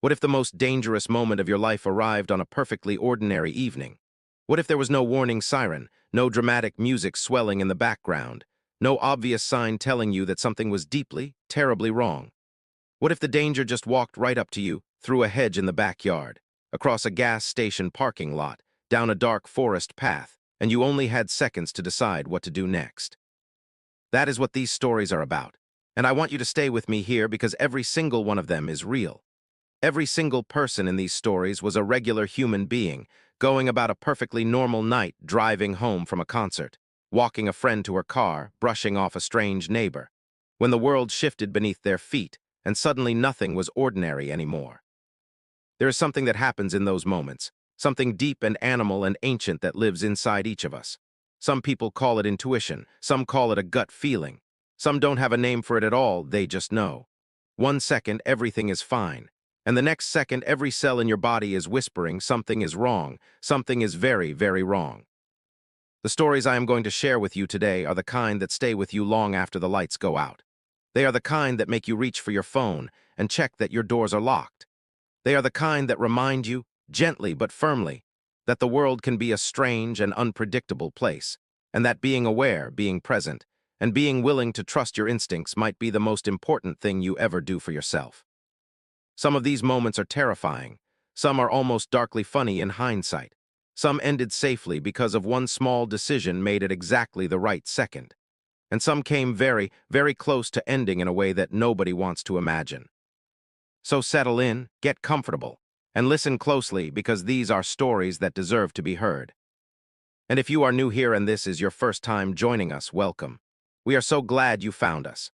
What if the most dangerous moment of your life arrived on a perfectly ordinary evening? What if there was no warning siren, no dramatic music swelling in the background, no obvious sign telling you that something was deeply, terribly wrong? What if the danger just walked right up to you, through a hedge in the backyard, across a gas station parking lot, down a dark forest path, and you only had seconds to decide what to do next? That is what these stories are about, and I want you to stay with me here because every single one of them is real. Every single person in these stories was a regular human being, going about a perfectly normal night, driving home from a concert, walking a friend to her car, brushing off a strange neighbor, when the world shifted beneath their feet, and suddenly nothing was ordinary anymore. There is something that happens in those moments, something deep and animal and ancient that lives inside each of us. Some people call it intuition, some call it a gut feeling. Some don't have a name for it at all, they just know. 1 second, everything is fine. And the next second, every cell in your body is whispering something is wrong, something is very, very wrong. The stories I am going to share with you today are the kind that stay with you long after the lights go out. They are the kind that make you reach for your phone and check that your doors are locked. They are the kind that remind you, gently but firmly, that the world can be a strange and unpredictable place, and that being aware, being present, and being willing to trust your instincts might be the most important thing you ever do for yourself. Some of these moments are terrifying. Some are almost darkly funny in hindsight. Some ended safely because of one small decision made at exactly the right second. And some came very, very close to ending in a way that nobody wants to imagine. So settle in, get comfortable, and listen closely because these are stories that deserve to be heard. And if you are new here and this is your first time joining us, welcome. We are so glad you found us.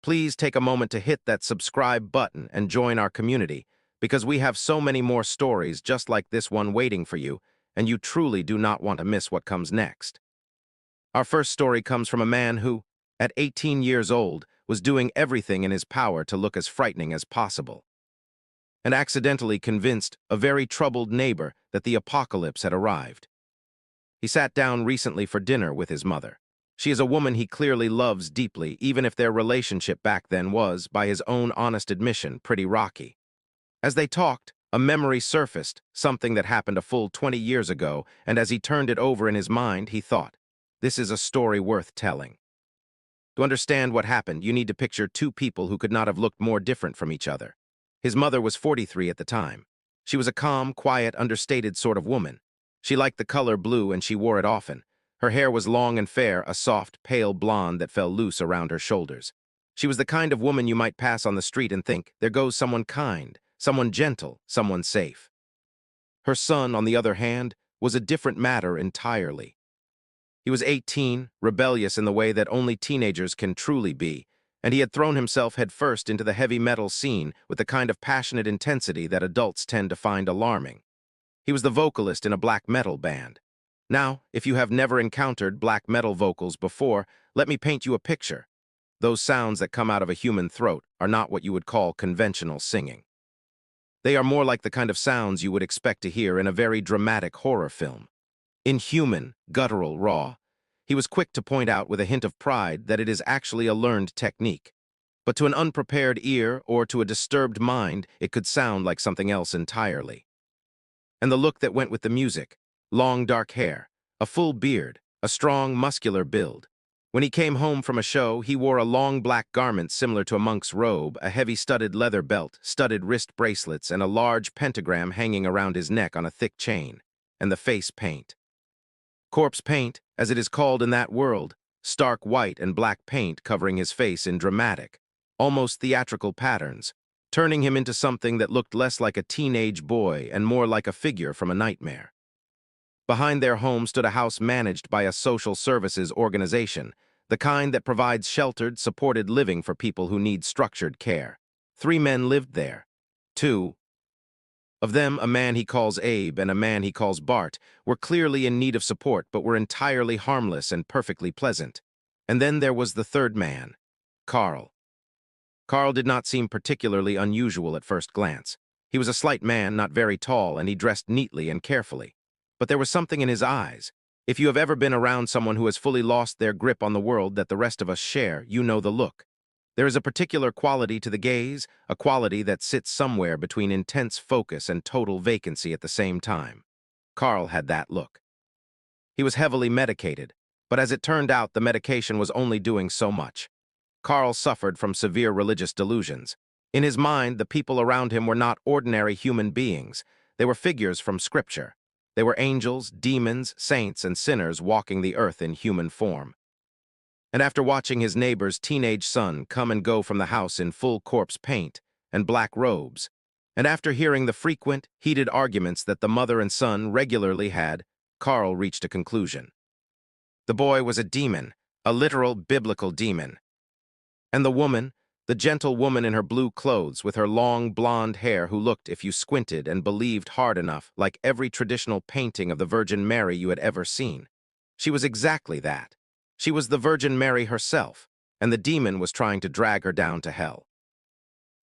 Please take a moment to hit that subscribe button and join our community, because we have so many more stories just like this one waiting for you, and you truly do not want to miss what comes next. Our first story comes from a man who, at 18 years old, was doing everything in his power to look as frightening as possible, and accidentally convinced a very troubled neighbor that the apocalypse had arrived. He sat down recently for dinner with his mother. She is a woman he clearly loves deeply, even if their relationship back then was, by his own honest admission, pretty rocky. As they talked, a memory surfaced, something that happened a full 20 years ago, and as he turned it over in his mind, he thought, this is a story worth telling. To understand what happened, you need to picture two people who could not have looked more different from each other. His mother was 43 at the time. She was a calm, quiet, understated sort of woman. She liked the color blue and she wore it often. Her hair was long and fair, a soft, pale blonde that fell loose around her shoulders. She was the kind of woman you might pass on the street and think, there goes someone kind, someone gentle, someone safe. Her son, on the other hand, was a different matter entirely. He was 18, rebellious in the way that only teenagers can truly be, and he had thrown himself headfirst into the heavy metal scene with the kind of passionate intensity that adults tend to find alarming. He was the vocalist in a black metal band. Now, if you have never encountered black metal vocals before, let me paint you a picture. Those sounds that come out of a human throat are not what you would call conventional singing. They are more like the kind of sounds you would expect to hear in a very dramatic horror film. Inhuman, guttural, raw. He was quick to point out with a hint of pride that it is actually a learned technique. But to an unprepared ear or to a disturbed mind, it could sound like something else entirely. And the look that went with the music, long dark hair, a full beard, a strong, muscular build. When he came home from a show, he wore a long black garment similar to a monk's robe, a heavy studded leather belt, studded wrist bracelets, and a large pentagram hanging around his neck on a thick chain, and the face paint. Corpse paint, as it is called in that world, stark white and black paint covering his face in dramatic, almost theatrical patterns, turning him into something that looked less like a teenage boy and more like a figure from a nightmare. Behind their home stood a house managed by a social services organization, the kind that provides sheltered, supported living for people who need structured care. 3 men lived there. 2 of them, a man he calls Abe and a man he calls Bart, were clearly in need of support but were entirely harmless and perfectly pleasant. And then there was the third man, Carl. Carl did not seem particularly unusual at first glance. He was a slight man, not very tall, and he dressed neatly and carefully. But there was something in his eyes. If you have ever been around someone who has fully lost their grip on the world that the rest of us share, you know the look. There is a particular quality to the gaze, a quality that sits somewhere between intense focus and total vacancy at the same time. Carl had that look. He was heavily medicated, but as it turned out, the medication was only doing so much. Carl suffered from severe religious delusions. In his mind, the people around him were not ordinary human beings. They were figures from Scripture. They were angels, demons, saints, and sinners walking the earth in human form. And after watching his neighbor's teenage son come and go from the house in full corpse paint and black robes, and after hearing the frequent, heated arguments that the mother and son regularly had, Carl reached a conclusion. The boy was a demon, a literal biblical demon. And the woman, the gentle woman in her blue clothes with her long blonde hair who looked, if you squinted and believed hard enough, like every traditional painting of the Virgin Mary you had ever seen. She was exactly that. She was the Virgin Mary herself, and the demon was trying to drag her down to hell.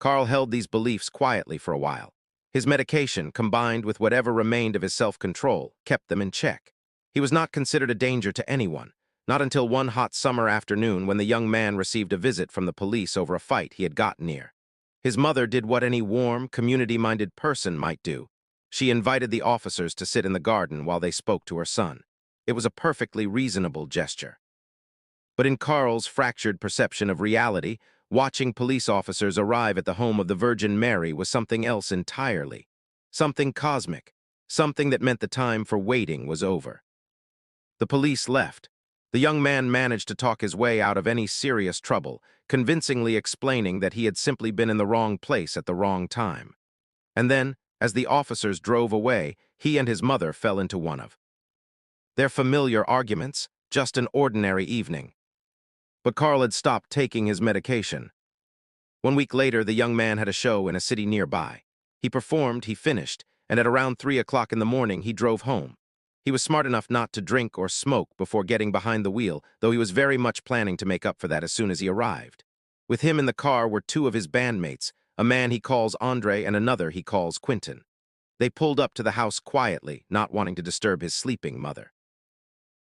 Carl held these beliefs quietly for a while. His medication, combined with whatever remained of his self-control, kept them in check. He was not considered a danger to anyone, not until one hot summer afternoon when the young man received a visit from the police over a fight he had gotten near. His mother did what any warm, community-minded person might do. She invited the officers to sit in the garden while they spoke to her son. It was a perfectly reasonable gesture. But in Carl's fractured perception of reality, watching police officers arrive at the home of the Virgin Mary was something else entirely. Something cosmic. Something that meant the time for waiting was over. The police left. The young man managed to talk his way out of any serious trouble, convincingly explaining that he had simply been in the wrong place at the wrong time. And then, as the officers drove away, he and his mother fell into one of their familiar arguments, just an ordinary evening. But Carl had stopped taking his medication. 1 week later, the young man had a show in a city nearby. He performed, he finished, and at around 3 o'clock in the morning, he drove home. He was smart enough not to drink or smoke before getting behind the wheel, though he was very much planning to make up for that as soon as he arrived. With him in the car were 2 of his bandmates, a man he calls Andre and another he calls Quentin. They pulled up to the house quietly, not wanting to disturb his sleeping mother.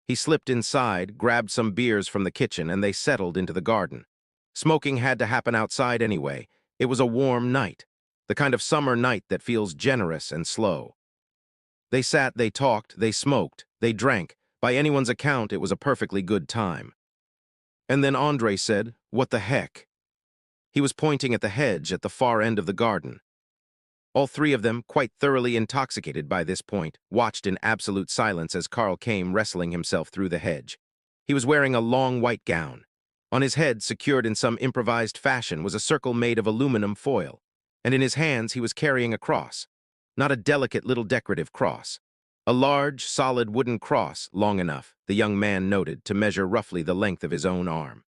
He slipped inside, grabbed some beers from the kitchen, and they settled into the garden. Smoking had to happen outside anyway. It was a warm night, the kind of summer night that feels generous and slow. They sat, they talked, they smoked, they drank. By anyone's account, it was a perfectly good time. And then Andre said, "What the heck?" He was pointing at the hedge at the far end of the garden. All 3 of them, quite thoroughly intoxicated by this point, watched in absolute silence as Carl came wrestling himself through the hedge. He was wearing a long white gown. On his head, secured in some improvised fashion, was a circle made of aluminum foil, and in his hands he was carrying a cross. Not a delicate little decorative cross. A large, solid wooden cross, long enough, the young man noted, to measure roughly the length of his own arm.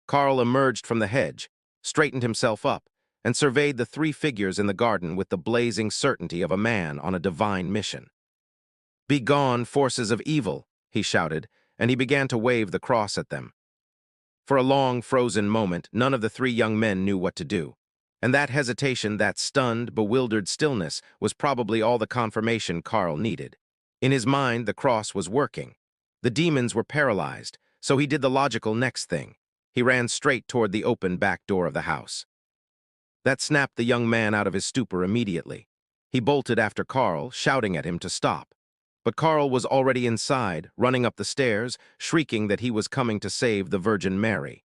Carl emerged from the hedge, straightened himself up, and surveyed the 3 figures in the garden with the blazing certainty of a man on a divine mission. "Be gone, forces of evil," he shouted, and he began to wave the cross at them. For a long, frozen moment, none of the 3 young men knew what to do. And that hesitation, that stunned, bewildered stillness, was probably all the confirmation Carl needed. In his mind, the cross was working. The demons were paralyzed, so he did the logical next thing. He ran straight toward the open back door of the house. That snapped the young man out of his stupor immediately. He bolted after Carl, shouting at him to stop. But Carl was already inside, running up the stairs, shrieking that he was coming to save the Virgin Mary.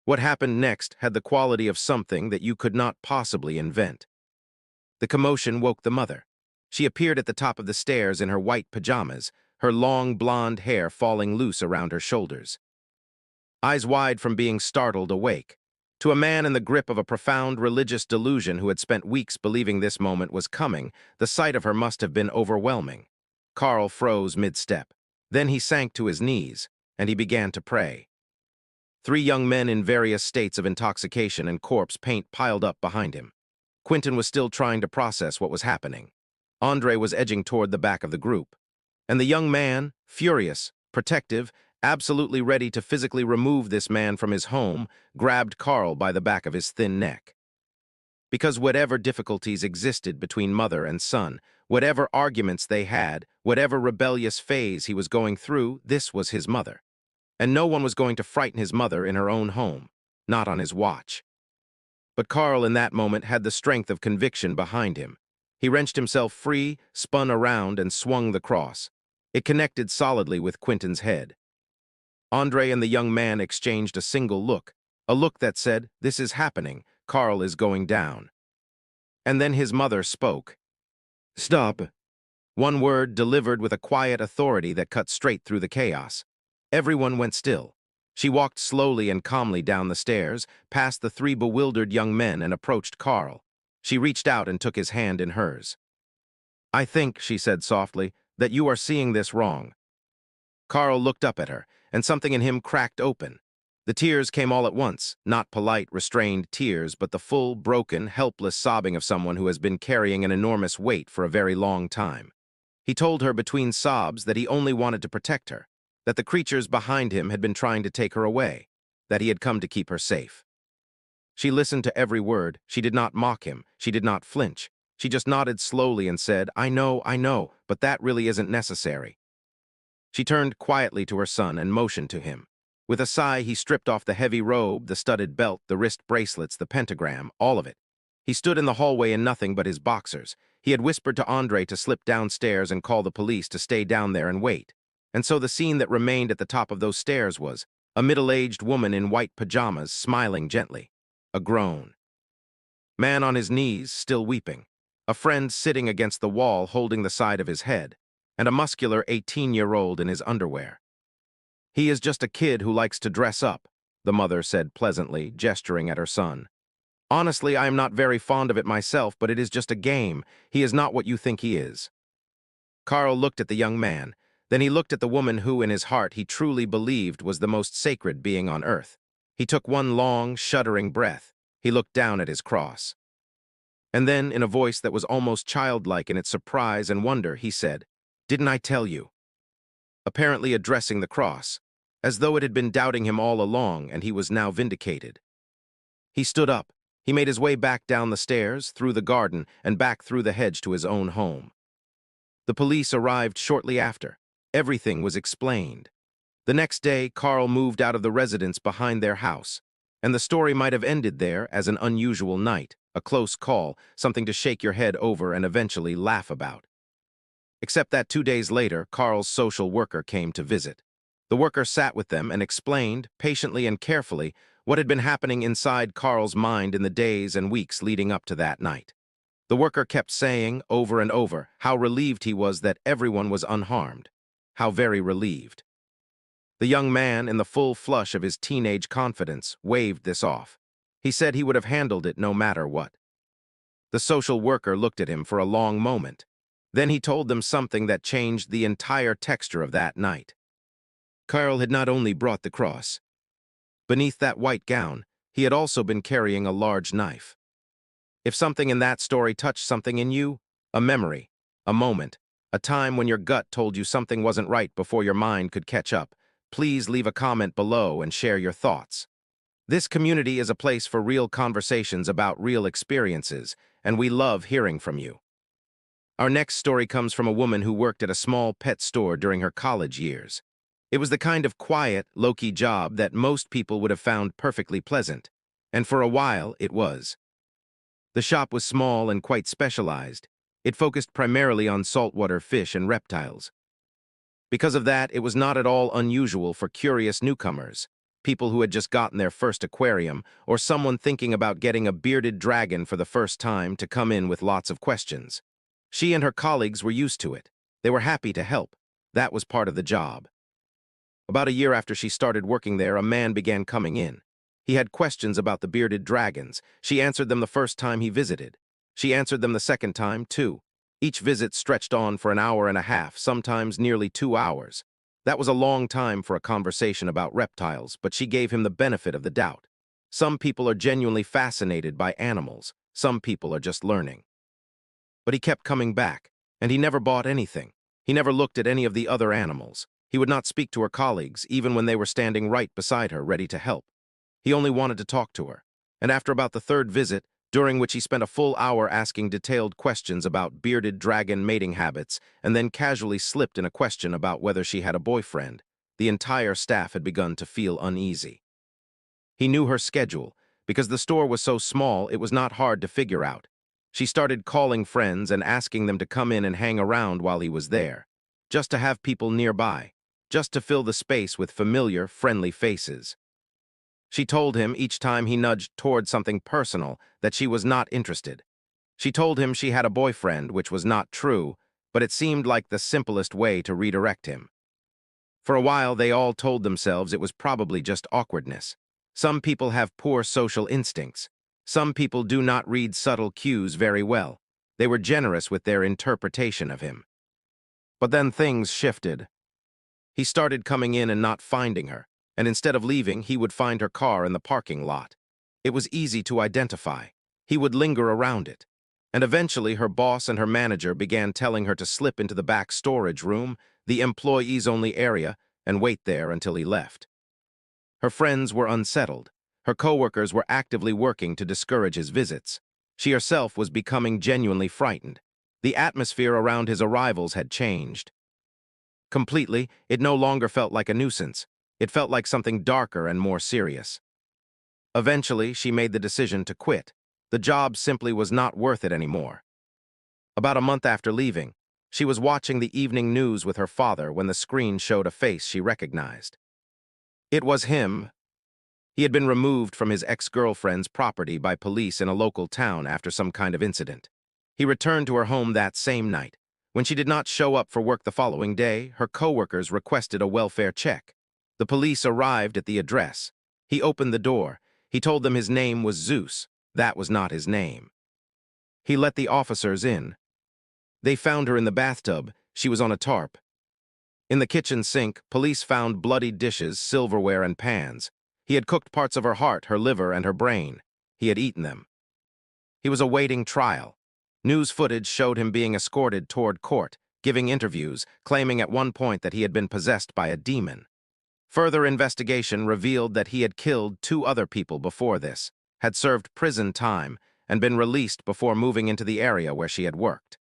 What happened next had the quality of something that you could not possibly invent. The commotion woke the mother. She appeared at the top of the stairs in her white pajamas, her long blonde hair falling loose around her shoulders. Eyes wide from being startled awake. To a man in the grip of a profound religious delusion who had spent weeks believing this moment was coming, the sight of her must have been overwhelming. Carl froze mid-step. Then he sank to his knees, and he began to pray. 3 young men in various states of intoxication and corpse paint piled up behind him. Quentin was still trying to process what was happening. Andre was edging toward the back of the group. And the young man, furious, protective, absolutely ready to physically remove this man from his home, grabbed Carl by the back of his thin neck. Because whatever difficulties existed between mother and son, whatever arguments they had, whatever rebellious phase he was going through, this was his mother. And no one was going to frighten his mother in her own home. not on his watch. But Carl in that moment had the strength of conviction behind him. He wrenched himself free, spun around, and swung the cross. It connected solidly with Quentin's head. Andre and the young man exchanged a single look, a look that said, "This is happening, Carl is going down." And then his mother spoke. "Stop." One word delivered with a quiet authority that cut straight through the chaos. Everyone went still. She walked slowly and calmly down the stairs, past the three bewildered young men, and approached Carl. She reached out and took his hand in hers. "I think," she said softly, "that you are seeing this wrong." Carl looked up at her, and something in him cracked open. The tears came all at once, not polite, restrained tears, but the full, broken, helpless sobbing of someone who has been carrying an enormous weight for a very long time. He told her between sobs that he only wanted to protect her, that the creatures behind him had been trying to take her away, that he had come to keep her safe. She listened to every word. She did not mock him. She did not flinch. She just nodded slowly and said, I know, but that really isn't necessary." She turned quietly to her son and motioned to him. With a sigh, he stripped off the heavy robe, the studded belt, the wrist bracelets, the pentagram, all of it. He stood in the hallway in nothing but his boxers. He had whispered to Andre to slip downstairs and call the police to stay down there and wait. And so the scene that remained at the top of those stairs was a middle-aged woman in white pajamas smiling gently. A groan. Man on his knees, still weeping. A friend sitting against the wall holding the side of his head. And a muscular 18-year-old in his underwear. "He is just a kid who likes to dress up," the mother said pleasantly, gesturing at her son. "Honestly, I am not very fond of it myself, but it is just a game. He is not what you think he is." Carl looked at the young man. Then he looked at the woman who, in his heart, he truly believed was the most sacred being on earth. He took one long, shuddering breath. He looked down at his cross. And then, in a voice that was almost childlike in its surprise and wonder, he said, "Didn't I tell you?" Apparently addressing the cross, as though it had been doubting him all along and he was now vindicated. He stood up. He made his way back down the stairs, through the garden, and back through the hedge to his own home. The police arrived shortly after. Everything was explained. The next day, Carl moved out of the residence behind their house, and the story might have ended there as an unusual night, a close call, something to shake your head over and eventually laugh about. Except that 2 days later, Carl's social worker came to visit. The worker sat with them and explained, patiently and carefully, what had been happening inside Carl's mind in the days and weeks leading up to that night. The worker kept saying, over and over, how relieved he was that everyone was unharmed. How very relieved. The young man, in the full flush of his teenage confidence, waved this off. He said he would have handled it no matter what. The social worker looked at him for a long moment. Then he told them something that changed the entire texture of that night. Carl had not only brought the cross. Beneath that white gown, he had also been carrying a large knife. If something in that story touched something in you, a memory, a moment, a time when your gut told you something wasn't right before your mind could catch up, please leave a comment below and share your thoughts. This community is a place for real conversations about real experiences, and we love hearing from you. Our next story comes from a woman who worked at a small pet store during her college years. It was the kind of quiet, low-key job that most people would have found perfectly pleasant, and for a while it was. The shop was small and quite specialized. It focused primarily on saltwater fish and reptiles. Because of that, it was not at all unusual for curious newcomers, people who had just gotten their first aquarium, or someone thinking about getting a bearded dragon for the first time to come in with lots of questions. She and her colleagues were used to it. They were happy to help. That was part of the job. About a year after she started working there, a man began coming in. He had questions about the bearded dragons. She answered them the first time he visited. She answered them the second time, too. Each visit stretched on for an hour and a half, sometimes nearly 2 hours. That was a long time for a conversation about reptiles, but she gave him the benefit of the doubt. Some people are genuinely fascinated by animals. Some people are just learning. But he kept coming back, and he never bought anything. He never looked at any of the other animals. He would not speak to her colleagues, even when they were standing right beside her, ready to help. He only wanted to talk to her. And after about the third visit, during which he spent a full hour asking detailed questions about bearded dragon mating habits, and then casually slipped in a question about whether she had a boyfriend, the entire staff had begun to feel uneasy. He knew her schedule. Because the store was so small, it was not hard to figure out. She started calling friends and asking them to come in and hang around while he was there. Just to have people nearby. Just to fill the space with familiar, friendly faces. She told him each time he nudged toward something personal that she was not interested. She told him she had a boyfriend, which was not true, but it seemed like the simplest way to redirect him. For a while, they all told themselves it was probably just awkwardness. Some people have poor social instincts. Some people do not read subtle cues very well. They were generous with their interpretation of him. But then things shifted. He started coming in and not finding her, and instead of leaving, he would find her car in the parking lot. It was easy to identify. He would linger around it. And eventually, her boss and her manager began telling her to slip into the back storage room, the employees-only area, and wait there until he left. Her friends were unsettled. Her coworkers were actively working to discourage his visits. She herself was becoming genuinely frightened. The atmosphere around his arrivals had changed. Completely, it no longer felt like a nuisance. It felt like something darker and more serious. Eventually, she made the decision to quit. The job simply was not worth it anymore. About a month after leaving, she was watching the evening news with her father when the screen showed a face she recognized. It was him. He had been removed from his ex-girlfriend's property by police in a local town after some kind of incident. He returned to her home that same night. When she did not show up for work the following day, her coworkers requested a welfare check. The police arrived at the address. He opened the door. He told them his name was Zeus. That was not his name. He let the officers in. They found her in the bathtub. She was on a tarp. In the kitchen sink, police found bloody dishes, silverware, and pans. He had cooked parts of her heart, her liver, and her brain. He had eaten them. He was awaiting trial. News footage showed him being escorted toward court, giving interviews, claiming at one point that he had been possessed by a demon. Further investigation revealed that he had killed 2 other people before this, had served prison time, and been released before moving into the area where she had worked.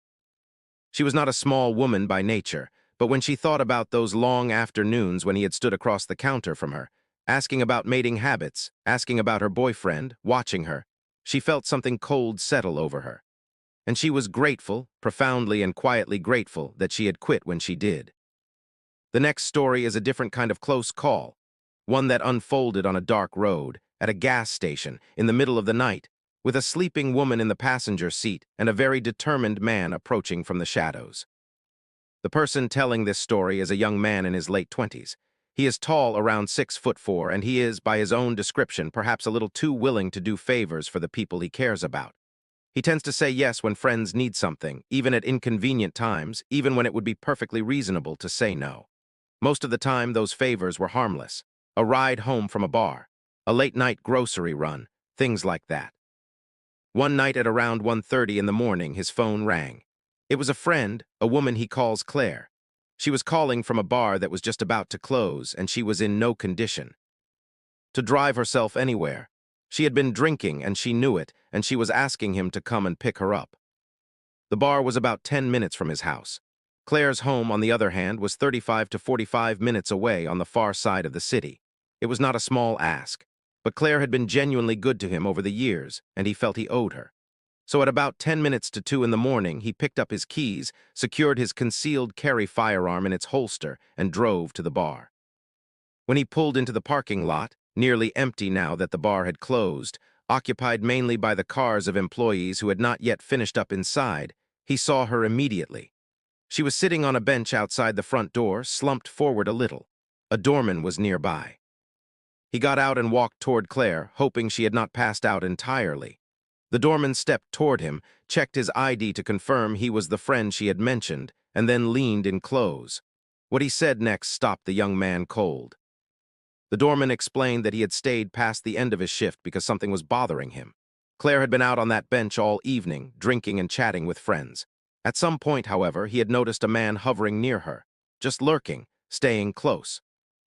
She was not a small woman by nature, but when she thought about those long afternoons when he had stood across the counter from her, asking about mating habits, asking about her boyfriend, watching her, she felt something cold settle over her. And she was grateful, profoundly and quietly grateful, that she had quit when she did. The next story is a different kind of close call, one that unfolded on a dark road, at a gas station, in the middle of the night, with a sleeping woman in the passenger seat and a very determined man approaching from the shadows. The person telling this story is a young man in his late 20s. He is tall, around 6'4", and he is, by his own description, perhaps a little too willing to do favors for the people he cares about. He tends to say yes when friends need something, even at inconvenient times, even when it would be perfectly reasonable to say no. Most of the time, those favors were harmless. A ride home from a bar, a late-night grocery run, things like that. One night at around 1:30 in the morning, his phone rang. It was a friend, a woman he calls Claire. She was calling from a bar that was just about to close, and she was in no condition to drive herself anywhere. She had been drinking, and she knew it, and she was asking him to come and pick her up. The bar was about 10 minutes from his house. Claire's home, on the other hand, was 35 to 45 minutes away on the far side of the city. It was not a small ask, but Claire had been genuinely good to him over the years, and he felt he owed her. So at about 10 minutes to 2 in the morning, he picked up his keys, secured his concealed carry firearm in its holster, and drove to the bar. When he pulled into the parking lot, nearly empty now that the bar had closed, occupied mainly by the cars of employees who had not yet finished up inside, he saw her immediately. She was sitting on a bench outside the front door, slumped forward a little. A doorman was nearby. He got out and walked toward Claire, hoping she had not passed out entirely. The doorman stepped toward him, checked his ID to confirm he was the friend she had mentioned, and then leaned in close. What he said next stopped the young man cold. The doorman explained that he had stayed past the end of his shift because something was bothering him. Claire had been out on that bench all evening, drinking and chatting with friends. At some point, however, he had noticed a man hovering near her, just lurking, staying close.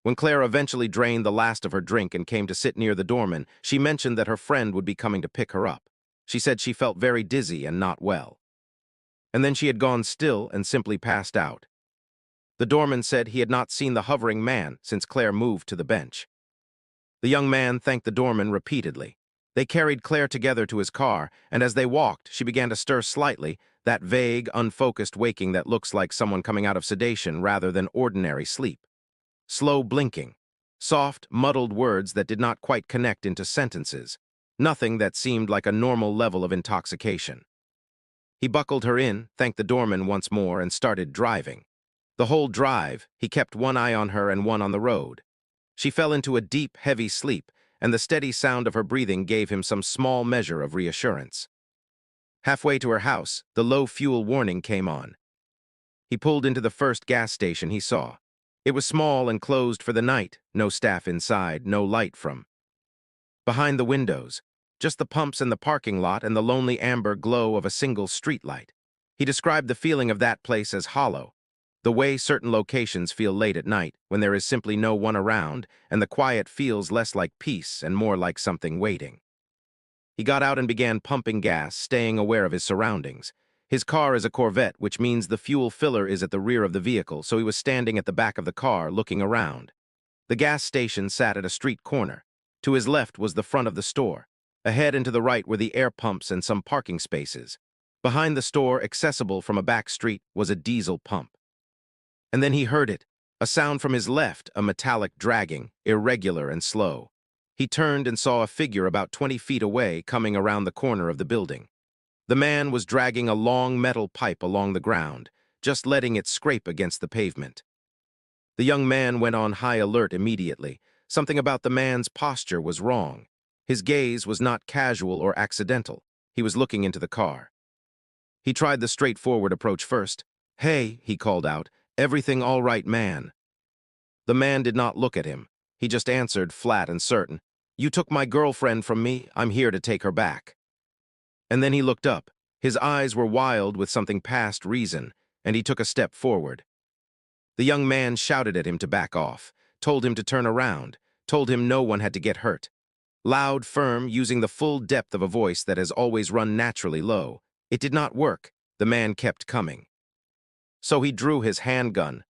When Claire eventually drained the last of her drink and came to sit near the doorman, she mentioned that her friend would be coming to pick her up. She said she felt very dizzy and not well. And then she had gone still and simply passed out. The doorman said he had not seen the hovering man since Claire moved to the bench. The young man thanked the doorman repeatedly. They carried Claire together to his car, and as they walked, she began to stir slightly, that vague, unfocused waking that looks like someone coming out of sedation rather than ordinary sleep. Slow blinking. Soft, muddled words that did not quite connect into sentences. Nothing that seemed like a normal level of intoxication. He buckled her in, thanked the doorman once more, and started driving. The whole drive, he kept one eye on her and one on the road. She fell into a deep, heavy sleep, and the steady sound of her breathing gave him some small measure of reassurance. Halfway to her house, the low fuel warning came on. He pulled into the first gas station he saw. It was small and closed for the night, no staff inside, no light from behind the windows, just the pumps and the parking lot and the lonely amber glow of a single streetlight. He described the feeling of that place as hollow, the way certain locations feel late at night, when there is simply no one around, and the quiet feels less like peace and more like something waiting. He got out and began pumping gas, staying aware of his surroundings. His car is a Corvette, which means the fuel filler is at the rear of the vehicle, so he was standing at the back of the car, looking around. The gas station sat at a street corner. To his left was the front of the store. Ahead and to the right were the air pumps and some parking spaces. Behind the store, accessible from a back street, was a diesel pump. And then he heard it, a sound from his left, a metallic dragging, irregular and slow. He turned and saw a figure about 20 feet away coming around the corner of the building. The man was dragging a long metal pipe along the ground, just letting it scrape against the pavement. The young man went on high alert immediately. Something about the man's posture was wrong. His gaze was not casual or accidental. He was looking into the car. He tried the straightforward approach first. "Hey," he called out, "everything all right, man?" The man did not look at him. He just answered, flat and certain, "You took my girlfriend from me. I'm here to take her back." And then he looked up. His eyes were wild with something past reason, and he took a step forward. The young man shouted at him to back off, told him to turn around, told him no one had to get hurt. Loud, firm, using the full depth of a voice that has always run naturally low. It did not work. The man kept coming. So he drew his handgun.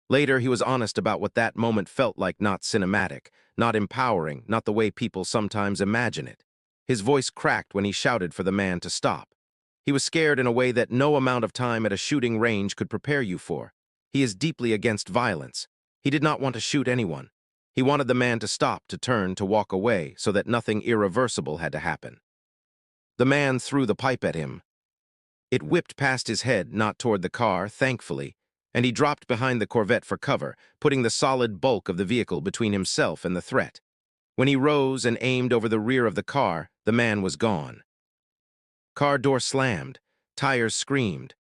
Later, he was honest about what that moment felt like, not cinematic, not empowering, not the way people sometimes imagine it. His voice cracked when he shouted for the man to stop. He was scared in a way that no amount of time at a shooting range could prepare you for. He is deeply against violence. He did not want to shoot anyone. He wanted the man to stop, to turn, to walk away, so that nothing irreversible had to happen. The man threw the pipe at him. It whipped past his head, not toward the car, thankfully, and he dropped behind the Corvette for cover, putting the solid bulk of the vehicle between himself and the threat. When he rose and aimed over the rear of the car, the man was gone. Car door slammed. Tires screamed.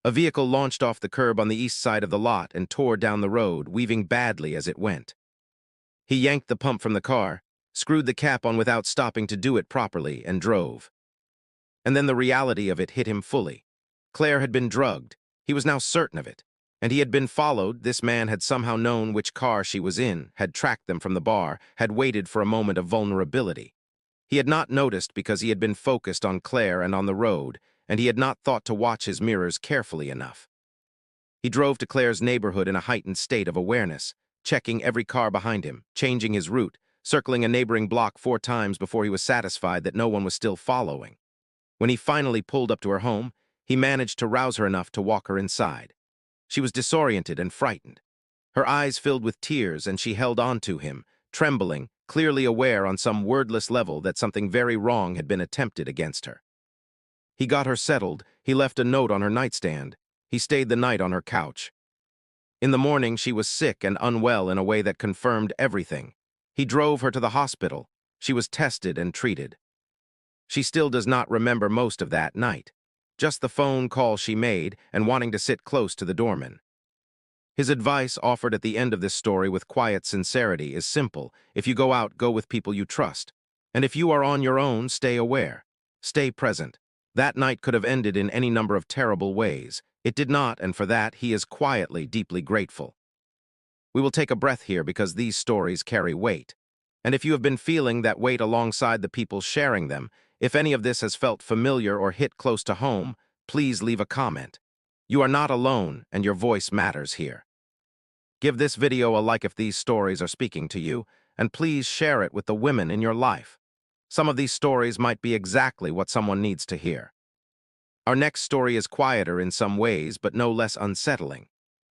A vehicle launched off the curb on the east side of the lot and tore down the road, weaving badly as it went. He yanked the pump from the car, screwed the cap on without stopping to do it properly, and drove. And then the reality of it hit him fully. Claire had been drugged. He was now certain of it. And he had been followed. This man had somehow known which car she was in, had tracked them from the bar, had waited for a moment of vulnerability. He had not noticed because he had been focused on Claire and on the road, and he had not thought to watch his mirrors carefully enough. He drove to Claire's neighborhood in a heightened state of awareness, checking every car behind him, changing his route, circling a neighboring block 4 times before he was satisfied that no one was still following. When he finally pulled up to her home, he managed to rouse her enough to walk her inside. She was disoriented and frightened. Her eyes filled with tears, and she held on to him, trembling, clearly aware on some wordless level that something very wrong had been attempted against her. He got her settled. He left a note on her nightstand. He stayed the night on her couch. In the morning, she was sick and unwell in a way that confirmed everything. He drove her to the hospital. She was tested and treated. She still does not remember most of that night, just the phone call she made and wanting to sit close to the doorman. His advice, offered at the end of this story with quiet sincerity, is simple. If you go out, go with people you trust. And if you are on your own, stay aware. Stay present. That night could have ended in any number of terrible ways. It did not, and for that, he is quietly, deeply grateful. We will take a breath here because these stories carry weight. And if you have been feeling that weight alongside the people sharing them, if any of this has felt familiar or hit close to home, please leave a comment. You are not alone, and your voice matters here. Give this video a like if these stories are speaking to you, and please share it with the women in your life. Some of these stories might be exactly what someone needs to hear. Our next story is quieter in some ways, but no less unsettling.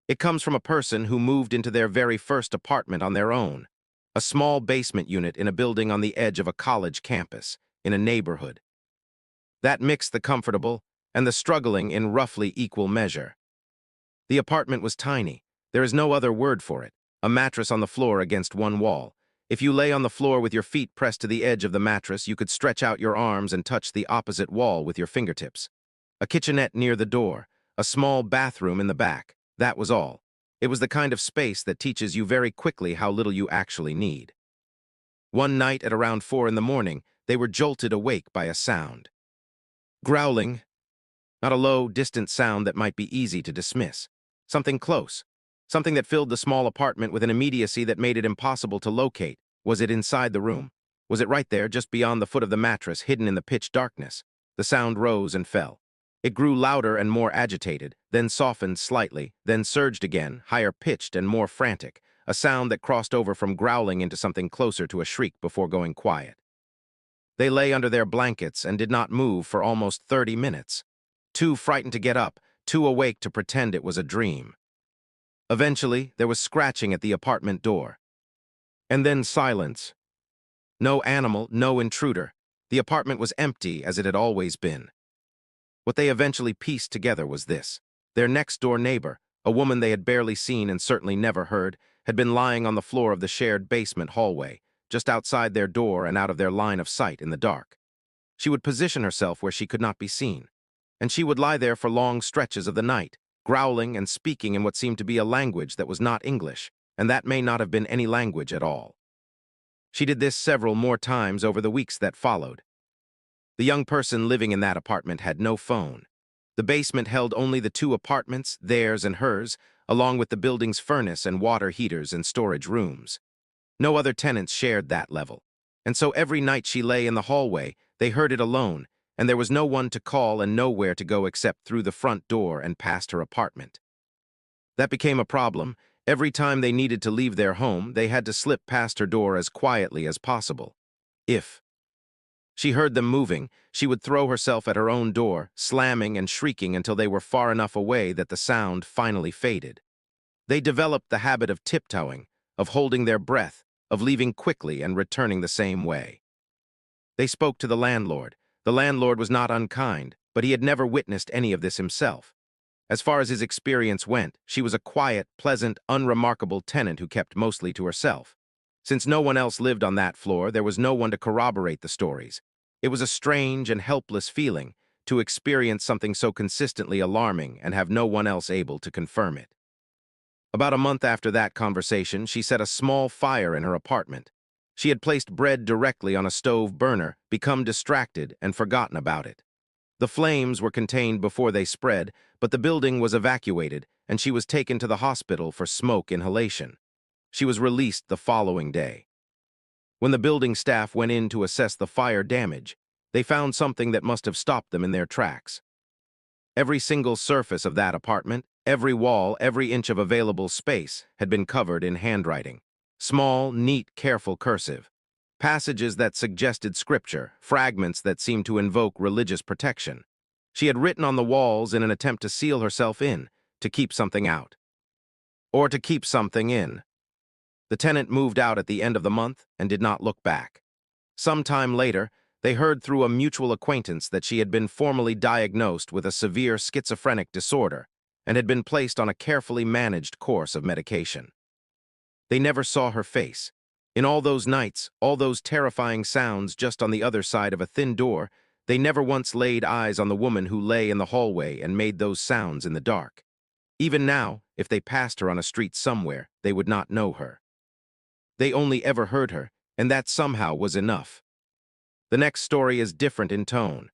It comes from a person who moved into their very first apartment on their own, a small basement unit in a building on the edge of a college campus, in a neighborhood. That mixed the comfortable and the struggling in roughly equal measure. The apartment was tiny. There is no other word for it. A mattress on the floor against one wall. If you lay on the floor with your feet pressed to the edge of the mattress, you could stretch out your arms and touch the opposite wall with your fingertips. A kitchenette near the door, a small bathroom in the back. That was all. It was the kind of space that teaches you very quickly how little you actually need. One night at around 4 in the morning, they were jolted awake by a sound. Growling. Not a low, distant sound that might be easy to dismiss. Something close. Something that filled the small apartment with an immediacy that made it impossible to locate. Was it inside the room? Was it right there, just beyond the foot of the mattress, hidden in the pitch darkness? The sound rose and fell. It grew louder and more agitated, then softened slightly, then surged again, higher-pitched and more frantic, a sound that crossed over from growling into something closer to a shriek before going quiet. They lay under their blankets and did not move for almost 30 minutes. Too frightened to get up, too awake to pretend it was a dream. Eventually, there was scratching at the apartment door. And then silence. No animal, no intruder. The apartment was empty as it had always been. What they eventually pieced together was this. Their next-door neighbor, a woman they had barely seen and certainly never heard, had been lying on the floor of the shared basement hallway, just outside their door and out of their line of sight in the dark. She would position herself where she could not be seen, and she would lie there for long stretches of the night, growling and speaking in what seemed to be a language that was not English, and that may not have been any language at all. She did this several more times over the weeks that followed. The young person living in that apartment had no phone. The basement held only the two apartments, theirs and hers, along with the building's furnace and water heaters and storage rooms. No other tenants shared that level, and so every night she lay in the hallway, they heard it alone, and there was no one to call and nowhere to go except through the front door and past her apartment. That became a problem. Every time they needed to leave their home, they had to slip past her door as quietly as possible. If she heard them moving, she would throw herself at her own door, slamming and shrieking until they were far enough away that the sound finally faded. They developed the habit of tiptoeing, of holding their breath, of leaving quickly and returning the same way. They spoke to the landlord. The landlord was not unkind, but he had never witnessed any of this himself. As far as his experience went, she was a quiet, pleasant, unremarkable tenant who kept mostly to herself. Since no one else lived on that floor, there was no one to corroborate the stories. It was a strange and helpless feeling to experience something so consistently alarming and have no one else able to confirm it. About a month after that conversation, she set a small fire in her apartment. She had placed bread directly on a stove burner, become distracted, and forgotten about it. The flames were contained before they spread, but the building was evacuated, and she was taken to the hospital for smoke inhalation. She was released the following day. When the building staff went in to assess the fire damage, they found something that must have stopped them in their tracks. Every single surface of that apartment, every wall, every inch of available space had been covered in handwriting. Small, neat, careful cursive. Passages that suggested scripture, fragments that seemed to invoke religious protection. She had written on the walls in an attempt to seal herself in, to keep something out. Or to keep something in. The tenant moved out at the end of the month and did not look back. Some time later, they heard through a mutual acquaintance that she had been formally diagnosed with a severe schizophrenic disorder and had been placed on a carefully managed course of medication. They never saw her face. In all those nights, all those terrifying sounds just on the other side of a thin door, they never once laid eyes on the woman who lay in the hallway and made those sounds in the dark. Even now, if they passed her on a street somewhere, they would not know her. They only ever heard her, and that somehow was enough. The next story is different in tone.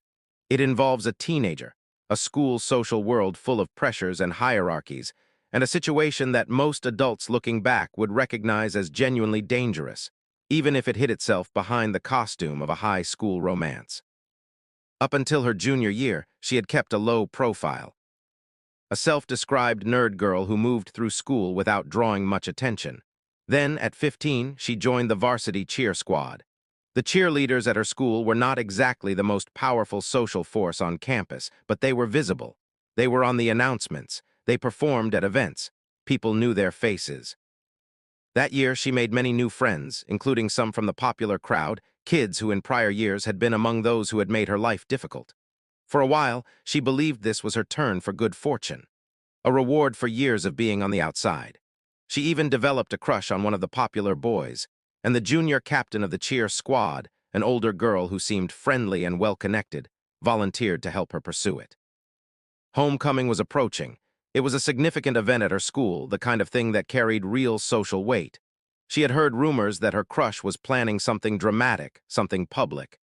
It involves a teenager, a school social world full of pressures and hierarchies, and a situation that most adults looking back would recognize as genuinely dangerous, even if it hid itself behind the costume of a high school romance. Up until her junior year, she had kept a low profile. A self-described nerd girl who moved through school without drawing much attention. Then, at 15, she joined the varsity cheer squad. The cheerleaders at her school were not exactly the most powerful social force on campus, but they were visible. They were on the announcements. They performed at events. People knew their faces. That year, she made many new friends, including some from the popular crowd, kids who in prior years had been among those who had made her life difficult. For a while, she believed this was her turn for good fortune, a reward for years of being on the outside. She even developed a crush on one of the popular boys, and the junior captain of the cheer squad, an older girl who seemed friendly and well-connected, volunteered to help her pursue it. Homecoming was approaching. It was a significant event at her school, the kind of thing that carried real social weight. She had heard rumors that her crush was planning something dramatic, something public.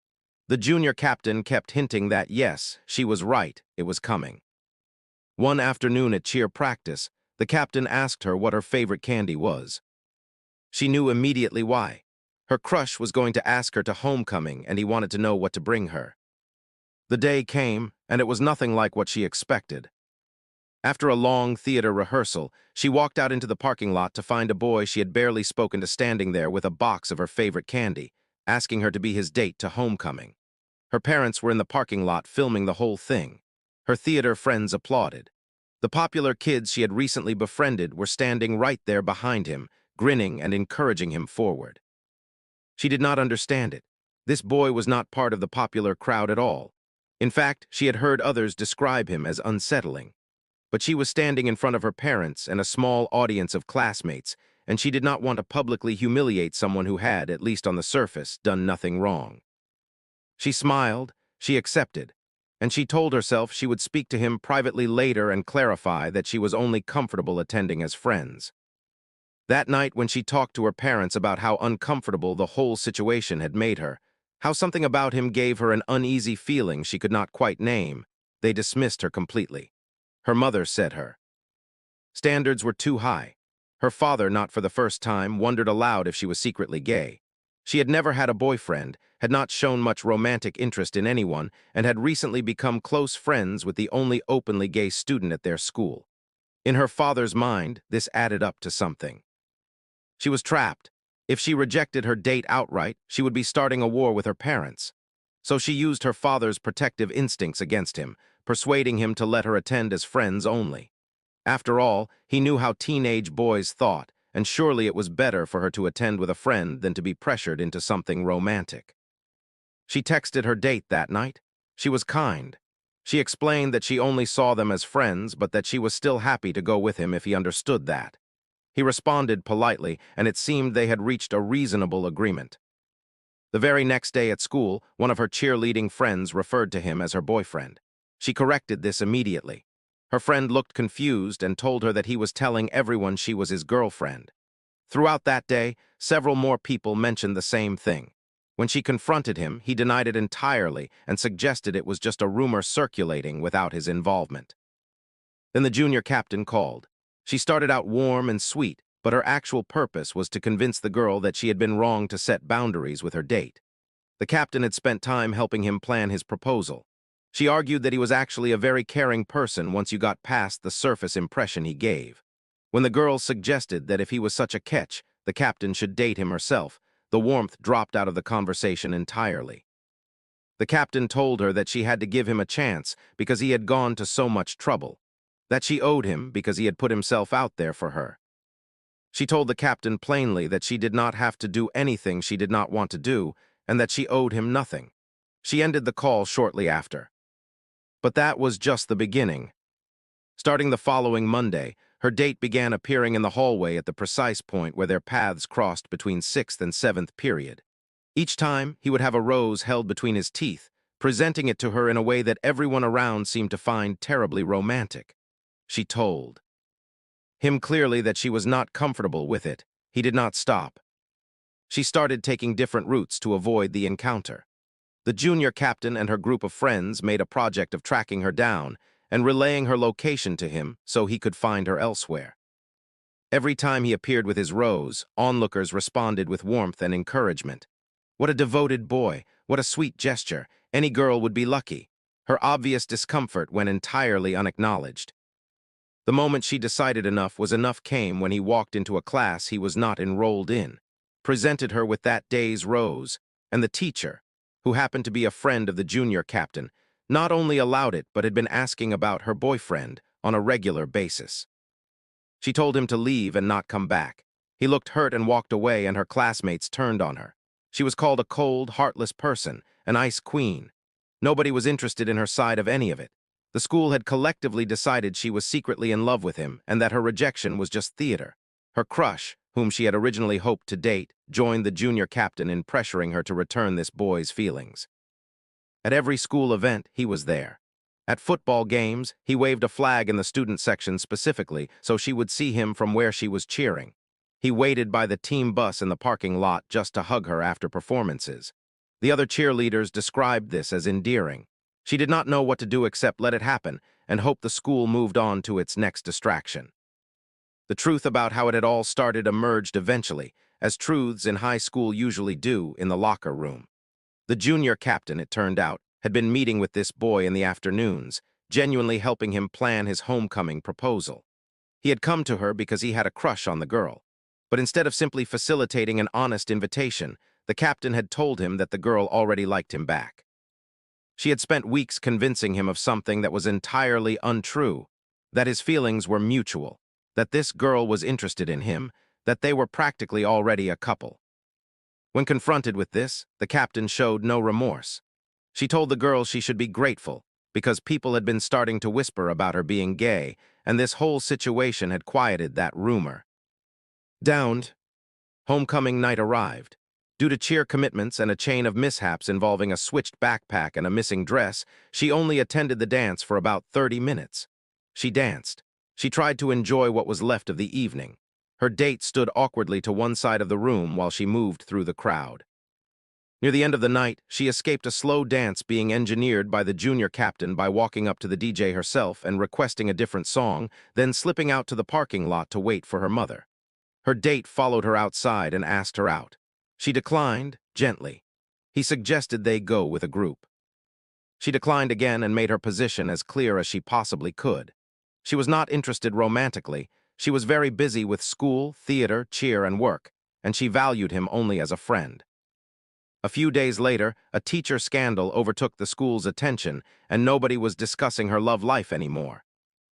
The junior captain kept hinting that, yes, she was right, it was coming. One afternoon at cheer practice, the captain asked her what her favorite candy was. She knew immediately why. Her crush was going to ask her to homecoming, and he wanted to know what to bring her. The day came, and it was nothing like what she expected. After a long theater rehearsal, she walked out into the parking lot to find a boy she had barely spoken to standing there with a box of her favorite candy, asking her to be his date to homecoming. Her parents were in the parking lot filming the whole thing. Her theater friends applauded. The popular kids she had recently befriended were standing right there behind him, grinning and encouraging him forward. She did not understand it. This boy was not part of the popular crowd at all. In fact, she had heard others describe him as unsettling. But she was standing in front of her parents and a small audience of classmates, and she did not want to publicly humiliate someone who had, at least on the surface, done nothing wrong. She smiled, she accepted, and she told herself she would speak to him privately later and clarify that she was only comfortable attending as friends. That night, when she talked to her parents about how uncomfortable the whole situation had made her, how something about him gave her an uneasy feeling she could not quite name, they dismissed her completely. Her mother said her standards were too high. Her father, not for the first time, wondered aloud if she was secretly gay. She had never had a boyfriend, had not shown much romantic interest in anyone, and had recently become close friends with the only openly gay student at their school. In her father's mind, this added up to something. She was trapped. If she rejected her date outright, she would be starting a war with her parents. So she used her father's protective instincts against him, persuading him to let her attend as friends only. After all, he knew how teenage boys thought, and surely it was better for her to attend with a friend than to be pressured into something romantic. She texted her date that night. She was kind. She explained that she only saw them as friends, but that she was still happy to go with him if he understood that. He responded politely, and it seemed they had reached a reasonable agreement. The very next day at school, one of her cheerleading friends referred to him as her boyfriend. She corrected this immediately. Her friend looked confused and told her that he was telling everyone she was his girlfriend. Throughout that day, several more people mentioned the same thing. When she confronted him, he denied it entirely and suggested it was just a rumor circulating without his involvement. Then the junior captain called. She started out warm and sweet, but her actual purpose was to convince the girl that she had been wrong to set boundaries with her date. The captain had spent time helping him plan his proposal. She argued that he was actually a very caring person once you got past the surface impression he gave. When the girl suggested that if he was such a catch, the captain should date him herself, the warmth dropped out of the conversation entirely. The captain told her that she had to give him a chance because he had gone to so much trouble, that she owed him because he had put himself out there for her. She told the captain plainly that she did not have to do anything she did not want to do, and that she owed him nothing. She ended the call shortly after. But that was just the beginning. Starting the following Monday, her date began appearing in the hallway at the precise point where their paths crossed between 6th and 7th period. Each time, he would have a rose held between his teeth, presenting it to her in a way that everyone around seemed to find terribly romantic. She told him clearly that she was not comfortable with it. He did not stop. She started taking different routes to avoid the encounter. The junior captain and her group of friends made a project of tracking her down and relaying her location to him so he could find her elsewhere. Every time he appeared with his rose, onlookers responded with warmth and encouragement. What a devoted boy, what a sweet gesture, any girl would be lucky. Her obvious discomfort went entirely unacknowledged. The moment she decided enough was enough came when he walked into a class he was not enrolled in, presented her with that day's rose, and the teacher, who happened to be a friend of the junior captain, not only allowed it but had been asking about her boyfriend on a regular basis. She told him to leave and not come back. He looked hurt and walked away, and her classmates turned on her. She was called a cold, heartless person, an ice queen. Nobody was interested in her side of any of it. The school had collectively decided she was secretly in love with him and that her rejection was just theater. Her crush, whom she had originally hoped to date, joined the junior captain in pressuring her to return this boy's feelings. At every school event, he was there. At football games, he waved a flag in the student section specifically so she would see him from where she was cheering. He waited by the team bus in the parking lot just to hug her after performances. The other cheerleaders described this as endearing. She did not know what to do except let it happen and hope the school moved on to its next distraction. The truth about how it had all started emerged eventually, as truths in high school usually do, in the locker room. The junior captain, it turned out, had been meeting with this boy in the afternoons, genuinely helping him plan his homecoming proposal. He had come to her because he had a crush on the girl. But instead of simply facilitating an honest invitation, the captain had told him that the girl already liked him back. She had spent weeks convincing him of something that was entirely untrue, that his feelings were mutual, that this girl was interested in him, that they were practically already a couple. When confronted with this, the captain showed no remorse. She told the girl she should be grateful, because people had been starting to whisper about her being gay, and this whole situation had quieted that rumor. Downed, homecoming night arrived. Due to cheer commitments and a chain of mishaps involving a switched backpack and a missing dress, she only attended the dance for about 30 minutes. She danced. She tried to enjoy what was left of the evening. Her date stood awkwardly to one side of the room while she moved through the crowd. Near the end of the night, she escaped a slow dance being engineered by the junior captain by walking up to the DJ herself and requesting a different song, then slipping out to the parking lot to wait for her mother. Her date followed her outside and asked her out. She declined, gently. He suggested they go with a group. She declined again and made her position as clear as she possibly could. She was not interested romantically. She was very busy with school, theater, cheer, and work, and she valued him only as a friend. A few days later, a teacher scandal overtook the school's attention, and nobody was discussing her love life anymore.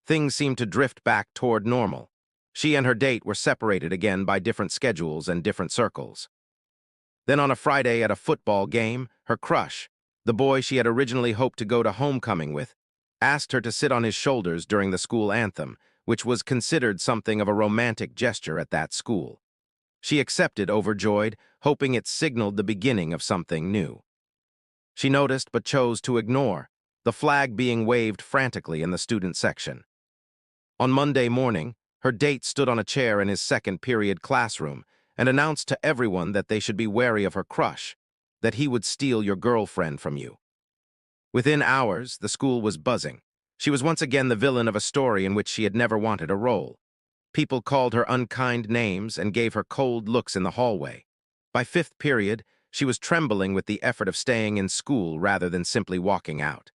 Things seemed to drift back toward normal. She and her date were separated again by different schedules and different circles. Then on a Friday at a football game, her crush, the boy she had originally hoped to go to homecoming with, asked her to sit on his shoulders during the school anthem, which was considered something of a romantic gesture at that school. She accepted, overjoyed, hoping it signaled the beginning of something new. She noticed but chose to ignore, the flag being waved frantically in the student section. On Monday morning, her date stood on a chair in his second period classroom and announced to everyone that they should be wary of her crush, that he would steal your girlfriend from you. Within hours, the school was buzzing. She was once again the villain of a story in which she had never wanted a role. People called her unkind names and gave her cold looks in the hallway. By fifth period, she was trembling with the effort of staying in school rather than simply walking out.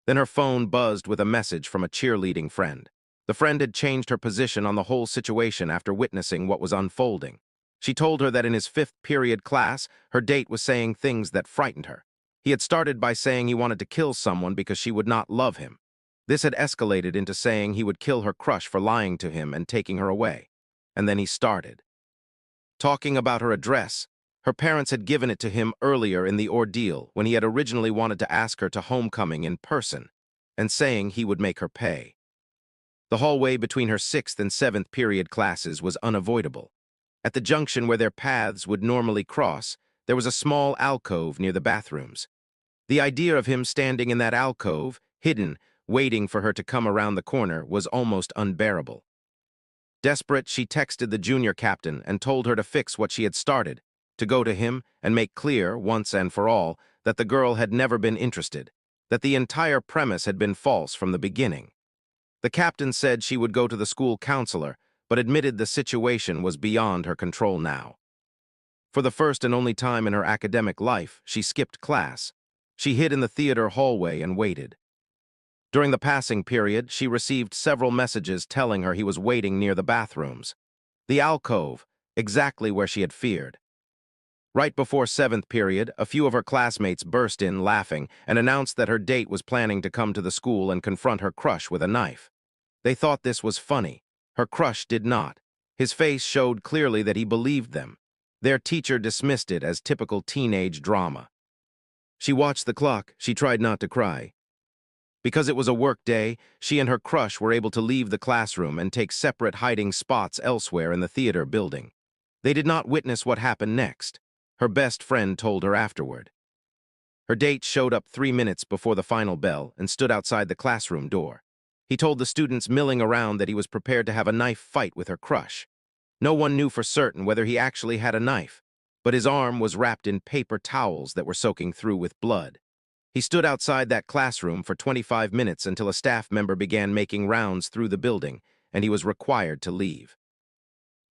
Then her phone buzzed with a message from a cheerleading friend. The friend had changed her position on the whole situation after witnessing what was unfolding. She told her that in his fifth period class, her date was saying things that frightened her. He had started by saying he wanted to kill someone because she would not love him. This had escalated into saying he would kill her crush for lying to him and taking her away. And then he started talking about her address. Her parents had given it to him earlier in the ordeal when he had originally wanted to ask her to homecoming in person, and saying he would make her pay. The hallway between her sixth and seventh period classes was unavoidable. At the junction where their paths would normally cross, there was a small alcove near the bathrooms. The idea of him standing in that alcove, hidden, waiting for her to come around the corner, was almost unbearable. Desperate, she texted the junior captain and told her to fix what she had started, to go to him and make clear, once and for all, that the girl had never been interested, that the entire premise had been false from the beginning. The captain said she would go to the school counselor, but admitted the situation was beyond her control now. For the first and only time in her academic life, she skipped class. She hid in the theater hallway and waited. During the passing period, she received several messages telling her he was waiting near the bathrooms. The alcove, exactly where she had feared. Right before 7th period, a few of her classmates burst in laughing and announced that her date was planning to come to the school and confront her crush with a knife. They thought this was funny. Her crush did not. His face showed clearly that he believed them. Their teacher dismissed it as typical teenage drama. She watched the clock. She tried not to cry. Because it was a work day, she and her crush were able to leave the classroom and take separate hiding spots elsewhere in the theater building. They did not witness what happened next. Her best friend told her afterward. Her date showed up 3 minutes before the final bell and stood outside the classroom door. He told the students milling around that he was prepared to have a knife fight with her crush. No one knew for certain whether he actually had a knife, but his arm was wrapped in paper towels that were soaking through with blood. He stood outside that classroom for 25 minutes until a staff member began making rounds through the building, and he was required to leave.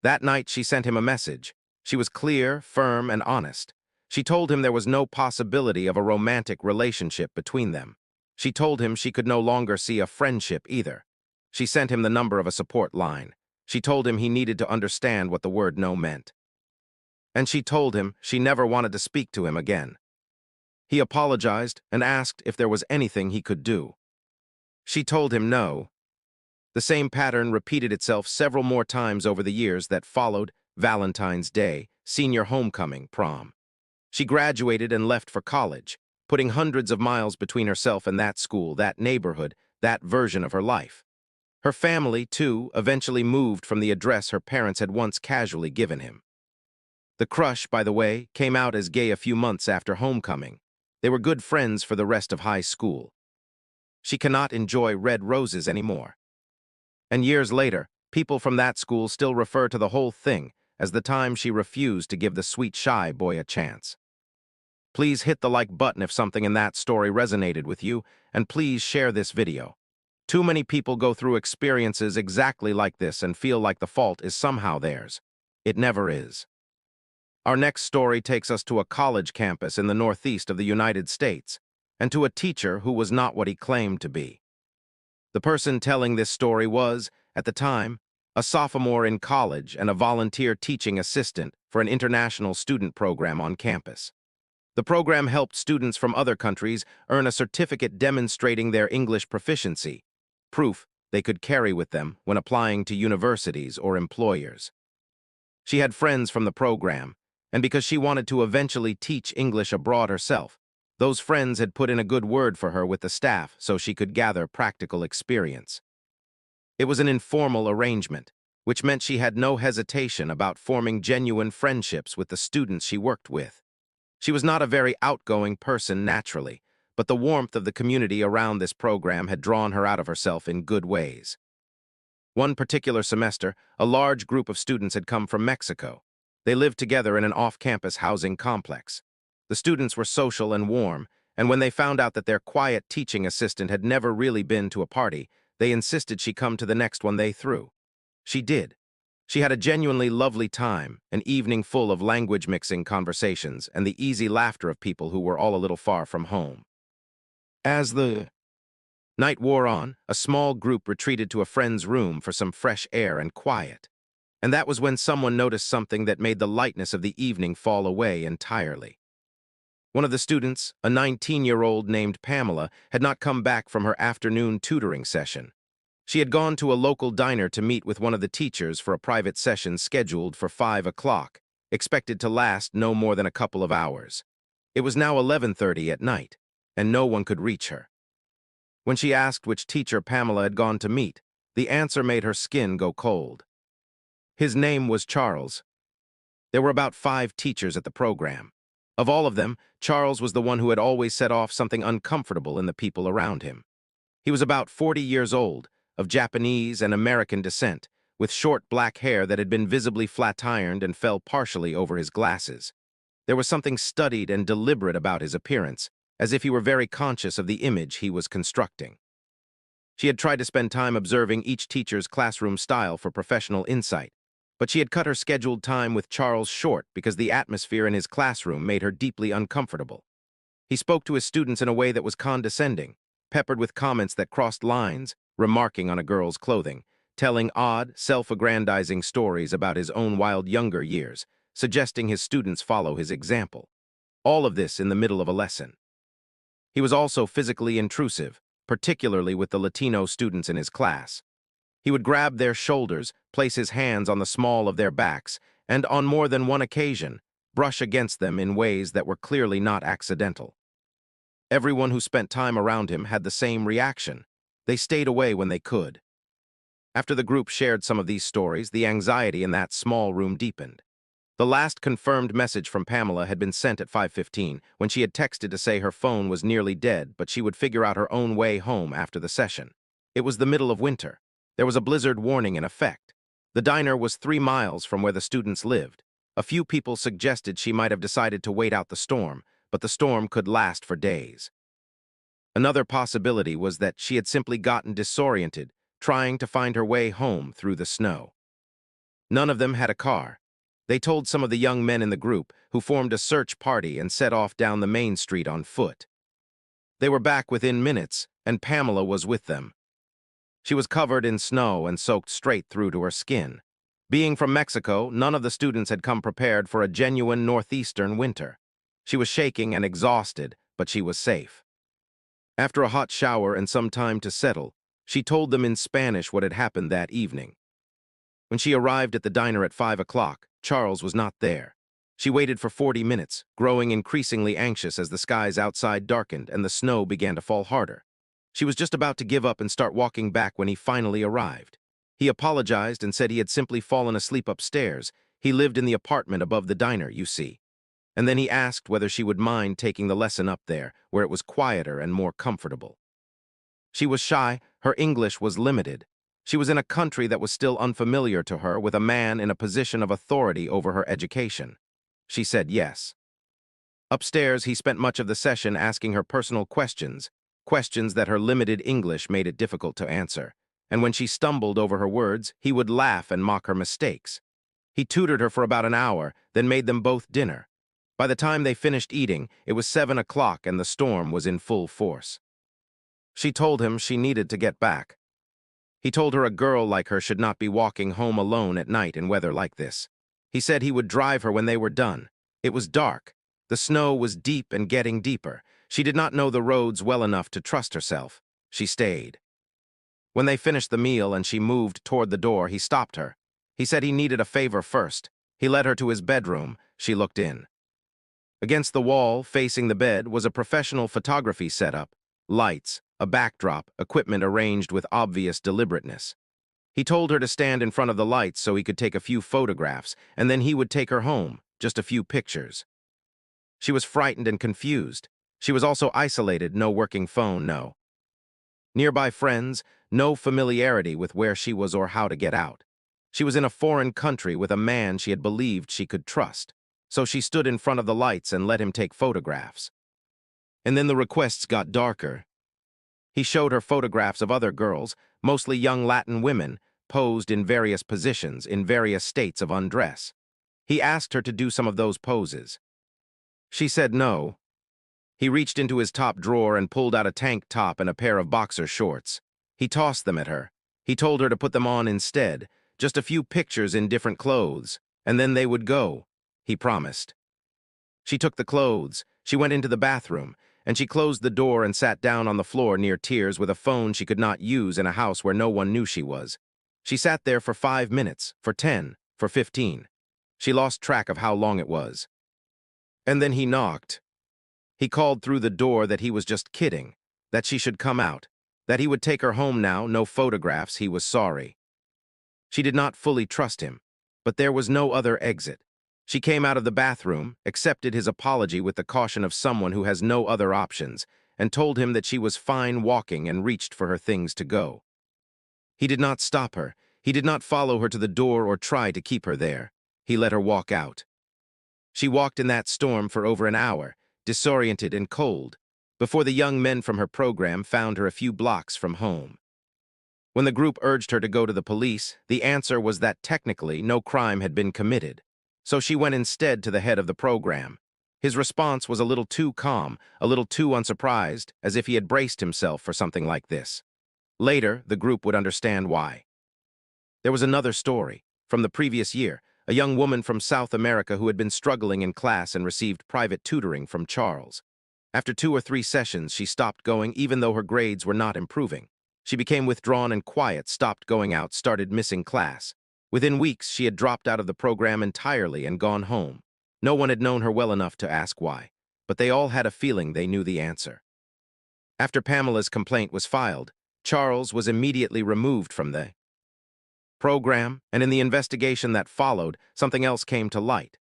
That night, she sent him a message. She was clear, firm, and honest. She told him there was no possibility of a romantic relationship between them. She told him she could no longer see a friendship either. She sent him the number of a support line. She told him he needed to understand what the word no meant. And she told him she never wanted to speak to him again. He apologized and asked if there was anything he could do. She told him no. The same pattern repeated itself several more times over the years that followed Valentine's Day, senior homecoming, prom. She graduated and left for college, putting hundreds of miles between herself and that school, that neighborhood, that version of her life. Her family, too, eventually moved from the address her parents had once casually given him. The crush, by the way, came out as gay a few months after homecoming. They were good friends for the rest of high school. She cannot enjoy red roses anymore. And years later, people from that school still refer to the whole thing as the time she refused to give the sweet shy boy a chance. Please hit the like button if something in that story resonated with you, and please share this video. Too many people go through experiences exactly like this and feel like the fault is somehow theirs. It never is. Our next story takes us to a college campus in the northeast of the United States, and to a teacher who was not what he claimed to be. The person telling this story was, at the time, a sophomore in college and a volunteer teaching assistant for an international student program on campus. The program helped students from other countries earn a certificate demonstrating their English proficiency, proof they could carry with them when applying to universities or employers. She had friends from the program, and because she wanted to eventually teach English abroad herself, those friends had put in a good word for her with the staff so she could gather practical experience. It was an informal arrangement, which meant she had no hesitation about forming genuine friendships with the students she worked with. She was not a very outgoing person naturally, but the warmth of the community around this program had drawn her out of herself in good ways. One particular semester, a large group of students had come from Mexico. They lived together in an off-campus housing complex. The students were social and warm, and when they found out that their quiet teaching assistant had never really been to a party, they insisted she come to the next one they threw. She did. She had a genuinely lovely time, an evening full of language-mixing conversations and the easy laughter of people who were all a little far from home. As the night wore on, a small group retreated to a friend's room for some fresh air and quiet. And that was when someone noticed something that made the lightness of the evening fall away entirely. One of the students, a 19-year-old named Pamela, had not come back from her afternoon tutoring session. She had gone to a local diner to meet with one of the teachers for a private session scheduled for 5 o'clock, expected to last no more than a couple of hours. It was now 11:30 at night, and no one could reach her. When she asked which teacher Pamela had gone to meet, the answer made her skin go cold. His name was Charles. There were about 5 teachers at the program. Of all of them, Charles was the one who had always set off something uncomfortable in the people around him. He was about 40 years old, of Japanese and American descent, with short black hair that had been visibly flat-ironed and fell partially over his glasses. There was something studied and deliberate about his appearance, as if he were very conscious of the image he was constructing. She had tried to spend time observing each teacher's classroom style for professional insight, but she had cut her scheduled time with Charles short because the atmosphere in his classroom made her deeply uncomfortable. He spoke to his students in a way that was condescending, peppered with comments that crossed lines, remarking on a girl's clothing, telling odd, self-aggrandizing stories about his own wild younger years, suggesting his students follow his example. All of this in the middle of a lesson. He was also physically intrusive, particularly with the Latino students in his class. He would grab their shoulders, place his hands on the small of their backs, and on more than one occasion, brush against them in ways that were clearly not accidental. Everyone who spent time around him had the same reaction. They stayed away when they could. After the group shared some of these stories, the anxiety in that small room deepened. The last confirmed message from Pamela had been sent at 5:15, when she had texted to say her phone was nearly dead, but she would figure out her own way home after the session. It was the middle of winter. There was a blizzard warning in effect. The diner was 3 miles from where the students lived. A few people suggested she might have decided to wait out the storm, but the storm could last for days. Another possibility was that she had simply gotten disoriented, trying to find her way home through the snow. None of them had a car. They told some of the young men in the group, who formed a search party and set off down the main street on foot. They were back within minutes, and Pamela was with them. She was covered in snow and soaked straight through to her skin. Being from Mexico, none of the students had come prepared for a genuine northeastern winter. She was shaking and exhausted, but she was safe. After a hot shower and some time to settle, she told them in Spanish what had happened that evening. When she arrived at the diner at 5 o'clock, Charles was not there. She waited for 40 minutes, growing increasingly anxious as the skies outside darkened and the snow began to fall harder. She was just about to give up and start walking back when he finally arrived. He apologized and said he had simply fallen asleep upstairs. He lived in the apartment above the diner, you see. And then he asked whether she would mind taking the lesson up there, where it was quieter and more comfortable. She was shy, her English was limited. She was in a country that was still unfamiliar to her, with a man in a position of authority over her education. She said yes. Upstairs, he spent much of the session asking her personal questions, questions that her limited English made it difficult to answer. And when she stumbled over her words, he would laugh and mock her mistakes. He tutored her for about an hour, then made them both dinner. By the time they finished eating, it was 7 o'clock and the storm was in full force. She told him she needed to get back. He told her a girl like her should not be walking home alone at night in weather like this. He said he would drive her when they were done. It was dark. The snow was deep and getting deeper. She did not know the roads well enough to trust herself. She stayed. When they finished the meal and she moved toward the door, he stopped her. He said he needed a favor first. He led her to his bedroom. She looked in. Against the wall, facing the bed, was a professional photography setup. Lights, a backdrop, equipment arranged with obvious deliberateness. He told her to stand in front of the lights so he could take a few photographs, and then he would take her home, just a few pictures. She was frightened and confused. She was also isolated, no working phone, no nearby friends, no familiarity with where she was or how to get out. She was in a foreign country with a man she had believed she could trust. So she stood in front of the lights and let him take photographs. And then the requests got darker. He showed her photographs of other girls, mostly young Latin women, posed in various positions, in various states of undress. He asked her to do some of those poses. She said no. He reached into his top drawer and pulled out a tank top and a pair of boxer shorts. He tossed them at her. He told her to put them on instead, just a few pictures in different clothes, and then they would go, he promised. She took the clothes, she went into the bathroom, and she closed the door and sat down on the floor near tears with a phone she could not use in a house where no one knew she was. She sat there for 5 minutes, for 10, for 15. She lost track of how long it was. And then he knocked. He called through the door that he was just kidding, that she should come out, that he would take her home now, no photographs, he was sorry. She did not fully trust him, but there was no other exit. She came out of the bathroom, accepted his apology with the caution of someone who has no other options, and told him that she was fine walking and reached for her things to go. He did not stop her. He did not follow her to the door or try to keep her there. He let her walk out. She walked in that storm for over an hour, disoriented and cold, before the young men from her program found her a few blocks from home. When the group urged her to go to the police, the answer was that technically no crime had been committed. So she went instead to the head of the program. His response was a little too calm, a little too unsurprised, as if he had braced himself for something like this. Later, the group would understand why. There was another story. From the previous year, a young woman from South America who had been struggling in class and received private tutoring from Charles. After 2 or 3 sessions, she stopped going even though her grades were not improving. She became withdrawn and quiet, stopped going out, started missing class. Within weeks, she had dropped out of the program entirely and gone home. No one had known her well enough to ask why, but they all had a feeling they knew the answer. After Pamela's complaint was filed, Charles was immediately removed from the program, and in the investigation that followed, something else came to light.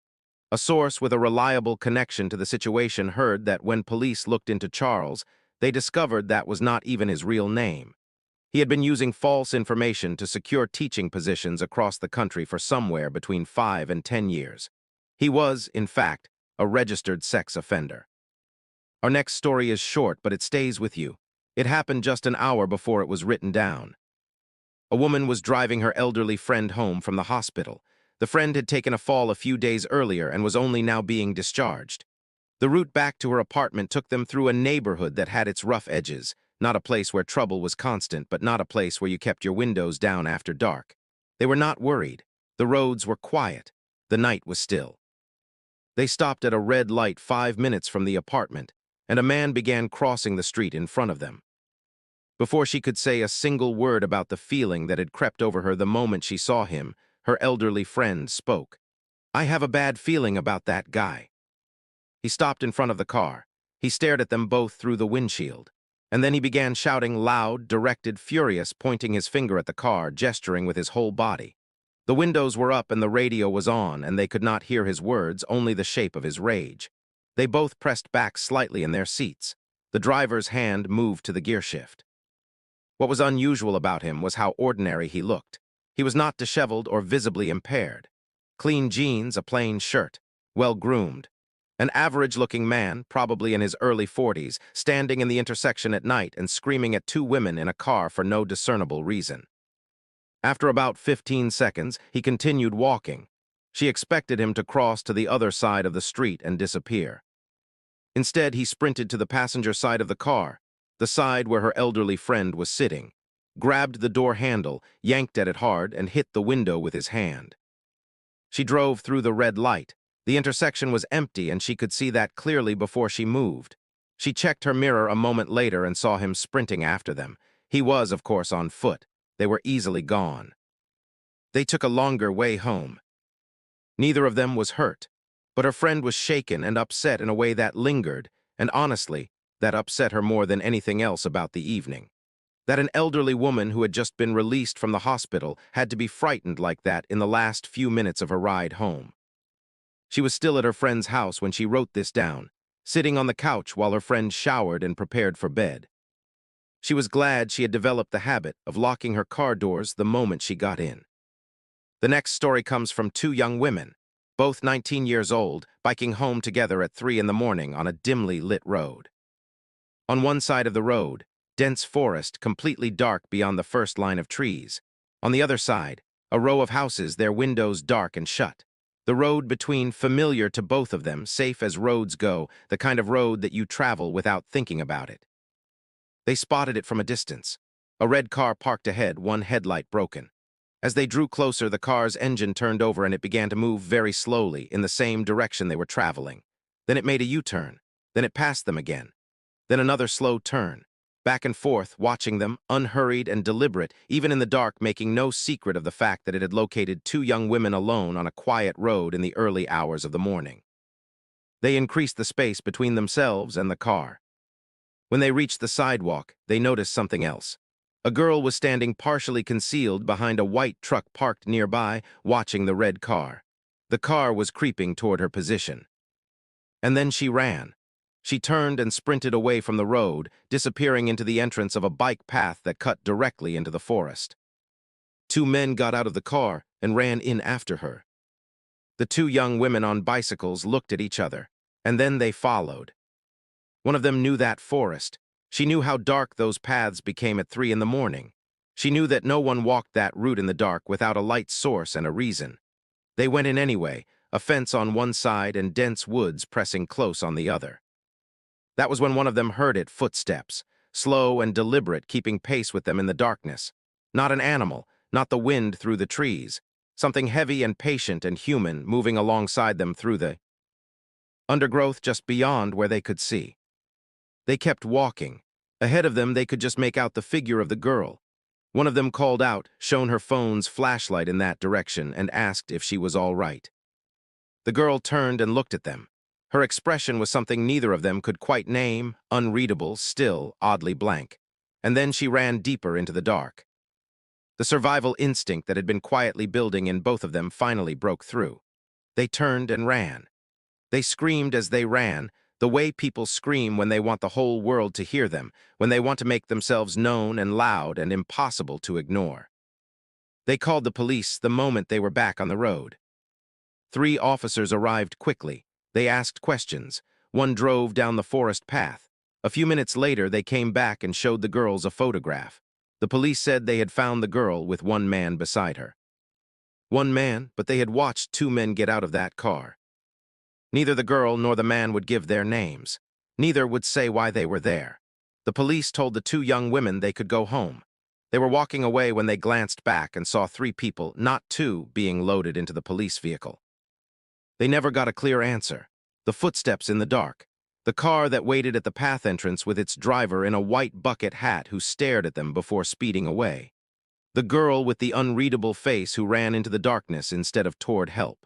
A source with a reliable connection to the situation heard that when police looked into Charles, they discovered that was not even his real name. He had been using false information to secure teaching positions across the country for somewhere between 5 and 10 years. He was, in fact, a registered sex offender. Our next story is short, but it stays with you. It happened just an hour before it was written down. A woman was driving her elderly friend home from the hospital. The friend had taken a fall a few days earlier and was only now being discharged. The route back to her apartment took them through a neighborhood that had its rough edges, not a place where trouble was constant, but not a place where you kept your windows down after dark. They were not worried. The roads were quiet. The night was still. They stopped at a red light 5 minutes from the apartment, and a man began crossing the street in front of them. Before she could say a single word about the feeling that had crept over her the moment she saw him, her elderly friend spoke. "I have a bad feeling about that guy." He stopped in front of the car. He stared at them both through the windshield. And then he began shouting loud, directed, furious, pointing his finger at the car, gesturing with his whole body. The windows were up and the radio was on, and they could not hear his words, only the shape of his rage. They both pressed back slightly in their seats. The driver's hand moved to the gearshift. What was unusual about him was how ordinary he looked. He was not disheveled or visibly impaired. Clean jeans, a plain shirt, well-groomed. An average-looking man, probably in his early 40s, standing in the intersection at night and screaming at 2 women in a car for no discernible reason. After about 15 seconds, he continued walking. She expected him to cross to the other side of the street and disappear. Instead, he sprinted to the passenger side of the car, the side where her elderly friend was sitting, grabbed the door handle, yanked at it hard, and hit the window with his hand. She drove through the red light. The intersection was empty, and she could see that clearly before she moved. She checked her mirror a moment later and saw him sprinting after them. He was, of course, on foot. They were easily gone. They took a longer way home. Neither of them was hurt, but her friend was shaken and upset in a way that lingered, and honestly, that upset her more than anything else about the evening. That an elderly woman who had just been released from the hospital had to be frightened like that in the last few minutes of her ride home. She was still at her friend's house when she wrote this down, sitting on the couch while her friend showered and prepared for bed. She was glad she had developed the habit of locking her car doors the moment she got in. The next story comes from 2 young women, both 19 years old, biking home together at 3 in the morning on a dimly lit road. On one side of the road, dense forest, completely dark beyond the first line of trees. On the other side, a row of houses, their windows dark and shut. The road between, familiar to both of them, safe as roads go, the kind of road that you travel without thinking about it. They spotted it from a distance. A red car parked ahead, one headlight broken. As they drew closer, the car's engine turned over and it began to move very slowly in the same direction they were traveling. Then it made a U-turn. Then it passed them again. Then another slow turn. Back and forth, watching them, unhurried and deliberate, even in the dark, making no secret of the fact that it had located 2 young women alone on a quiet road in the early hours of the morning. They increased the space between themselves and the car. When they reached the sidewalk, they noticed something else. A girl was standing partially concealed behind a white truck parked nearby, watching the red car. The car was creeping toward her position. And then she ran. She turned and sprinted away from the road, disappearing into the entrance of a bike path that cut directly into the forest. 2 men got out of the car and ran in after her. The 2 young women on bicycles looked at each other, and then they followed. One of them knew that forest. She knew how dark those paths became at 3 in the morning. She knew that no one walked that route in the dark without a light source and a reason. They went in anyway, a fence on one side and dense woods pressing close on the other. That was when one of them heard it, footsteps, slow and deliberate, keeping pace with them in the darkness. Not an animal, not the wind through the trees, something heavy and patient and human moving alongside them through the undergrowth just beyond where they could see. They kept walking. Ahead of them they could just make out the figure of the girl. One of them called out, shone her phone's flashlight in that direction, and asked if she was all right. The girl turned and looked at them. Her expression was something neither of them could quite name, unreadable, still, oddly blank. And then she ran deeper into the dark. The survival instinct that had been quietly building in both of them finally broke through. They turned and ran. They screamed as they ran, the way people scream when they want the whole world to hear them, when they want to make themselves known and loud and impossible to ignore. They called the police the moment they were back on the road. 3 officers arrived quickly. They asked questions. One drove down the forest path. A few minutes later, they came back and showed the girls a photograph. The police said they had found the girl with one man beside her. One man, but they had watched 2 men get out of that car. Neither the girl nor the man would give their names. Neither would say why they were there. The police told the 2 young women they could go home. They were walking away when they glanced back and saw 3 people, not 2, being loaded into the police vehicle. They never got a clear answer. The footsteps in the dark. The car that waited at the path entrance with its driver in a white bucket hat who stared at them before speeding away. The girl with the unreadable face who ran into the darkness instead of toward help.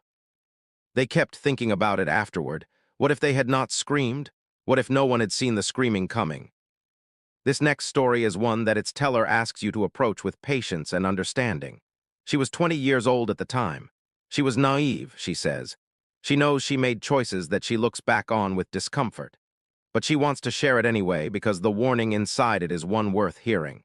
They kept thinking about it afterward. What if they had not screamed? What if no one had seen the screaming coming? This next story is one that its teller asks you to approach with patience and understanding. She was 20 years old at the time. She was naive, she says. She knows she made choices that she looks back on with discomfort. But she wants to share it anyway because the warning inside it is one worth hearing.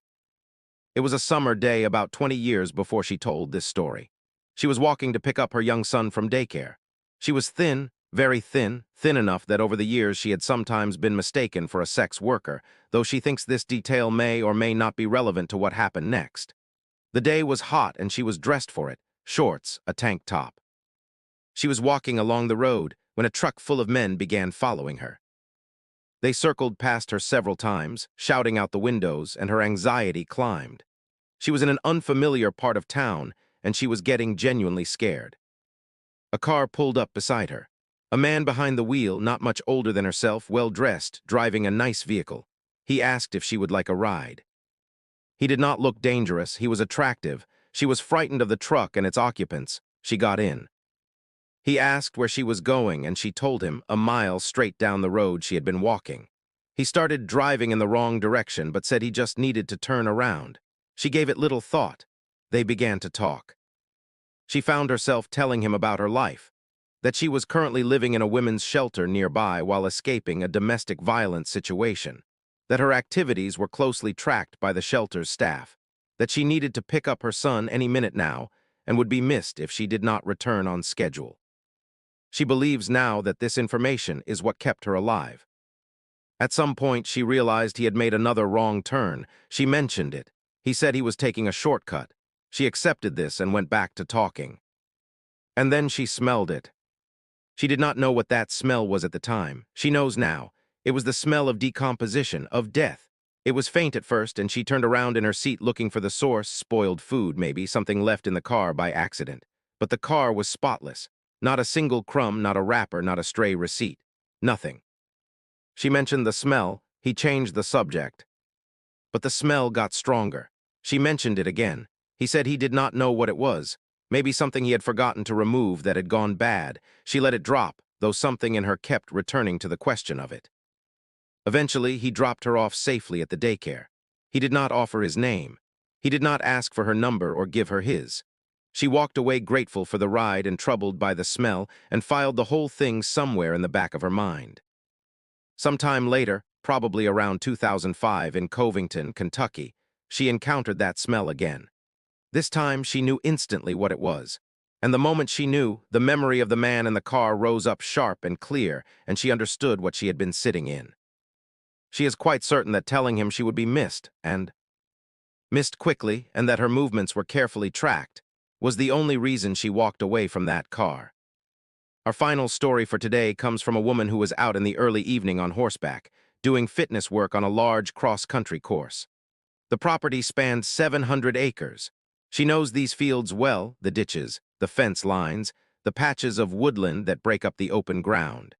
It was a summer day about 20 years before she told this story. She was walking to pick up her young son from daycare. She was thin, very thin, thin enough that over the years she had sometimes been mistaken for a sex worker, though she thinks this detail may or may not be relevant to what happened next. The day was hot and she was dressed for it, shorts, a tank top. She was walking along the road when a truck full of men began following her. They circled past her several times, shouting out the windows, and her anxiety climbed. She was in an unfamiliar part of town, and she was getting genuinely scared. A car pulled up beside her. A man behind the wheel, not much older than herself, well-dressed, driving a nice vehicle. He asked if she would like a ride. He did not look dangerous. He was attractive. She was frightened of the truck and its occupants. She got in. He asked where she was going, and she told him, a mile straight down the road she had been walking. He started driving in the wrong direction, but said he just needed to turn around. She gave it little thought. They began to talk. She found herself telling him about her life, that she was currently living in a women's shelter nearby while escaping a domestic violence situation, that her activities were closely tracked by the shelter's staff, that she needed to pick up her son any minute now and would be missed if she did not return on schedule. She believes now that this information is what kept her alive. At some point, she realized he had made another wrong turn. She mentioned it. He said he was taking a shortcut. She accepted this and went back to talking. And then she smelled it. She did not know what that smell was at the time. She knows now. It was the smell of decomposition, of death. It was faint at first, and she turned around in her seat looking for the source, spoiled food maybe, something left in the car by accident. But the car was spotless. Not a single crumb, not a wrapper, not a stray receipt. Nothing. She mentioned the smell. He changed the subject. But the smell got stronger. She mentioned it again. He said he did not know what it was. Maybe something he had forgotten to remove that had gone bad. She let it drop, though something in her kept returning to the question of it. Eventually, he dropped her off safely at the daycare. He did not offer his name. He did not ask for her number or give her his. She walked away grateful for the ride and troubled by the smell and filed the whole thing somewhere in the back of her mind. Sometime later, probably around 2005 in Covington, Kentucky, she encountered that smell again. This time she knew instantly what it was. And the moment she knew, the memory of the man in the car rose up sharp and clear, and she understood what she had been sitting in. She is quite certain that telling him she would be missed quickly, and that her movements were carefully tracked, was the only reason she walked away from that car. Our final story for today comes from a woman who was out in the early evening on horseback, doing fitness work on a large cross-country course. The property spanned 700 acres. She knows these fields well, the ditches, the fence lines, the patches of woodland that break up the open ground.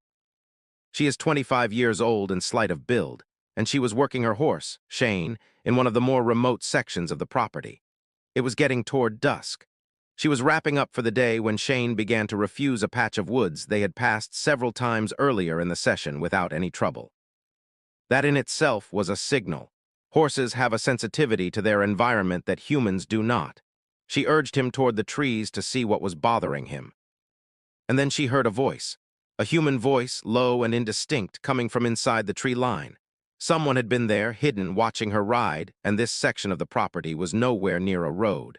She is 25 years old and slight of build, and she was working her horse, Shane, in one of the more remote sections of the property. It was getting toward dusk. She was wrapping up for the day when Shane began to refuse a patch of woods they had passed several times earlier in the session without any trouble. That in itself was a signal. Horses have a sensitivity to their environment that humans do not. She urged him toward the trees to see what was bothering him. And then she heard a human voice, low and indistinct, coming from inside the tree line. Someone had been there, hidden, watching her ride, and this section of the property was nowhere near a road.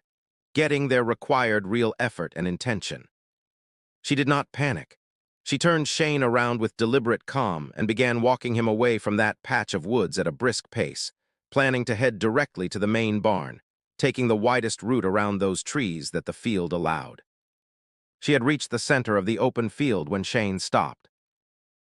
Getting there required real effort and intention. She did not panic. She turned Shane around with deliberate calm and began walking him away from that patch of woods at a brisk pace, planning to head directly to the main barn, taking the widest route around those trees that the field allowed. She had reached the center of the open field when Shane stopped.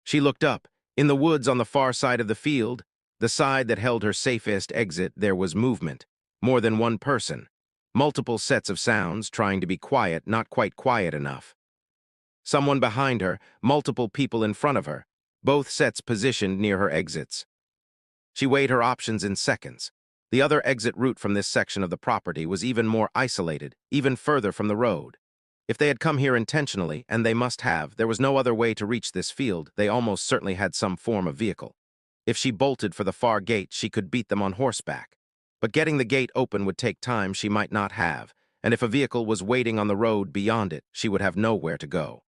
She looked up. In the woods on the far side of the field, the side that held her safest exit, there was movement. More than one person. Multiple sets of sounds, trying to be quiet, not quite quiet enough. Someone behind her, multiple people in front of her, both sets positioned near her exits. She weighed her options in seconds. The other exit route from this section of the property was even more isolated, even further from the road. If they had come here intentionally, and they must have, there was no other way to reach this field. They almost certainly had some form of vehicle. If she bolted for the far gate, she could beat them on horseback. But getting the gate open would take time she might not have, and if a vehicle was waiting on the road beyond it, she would have nowhere to go.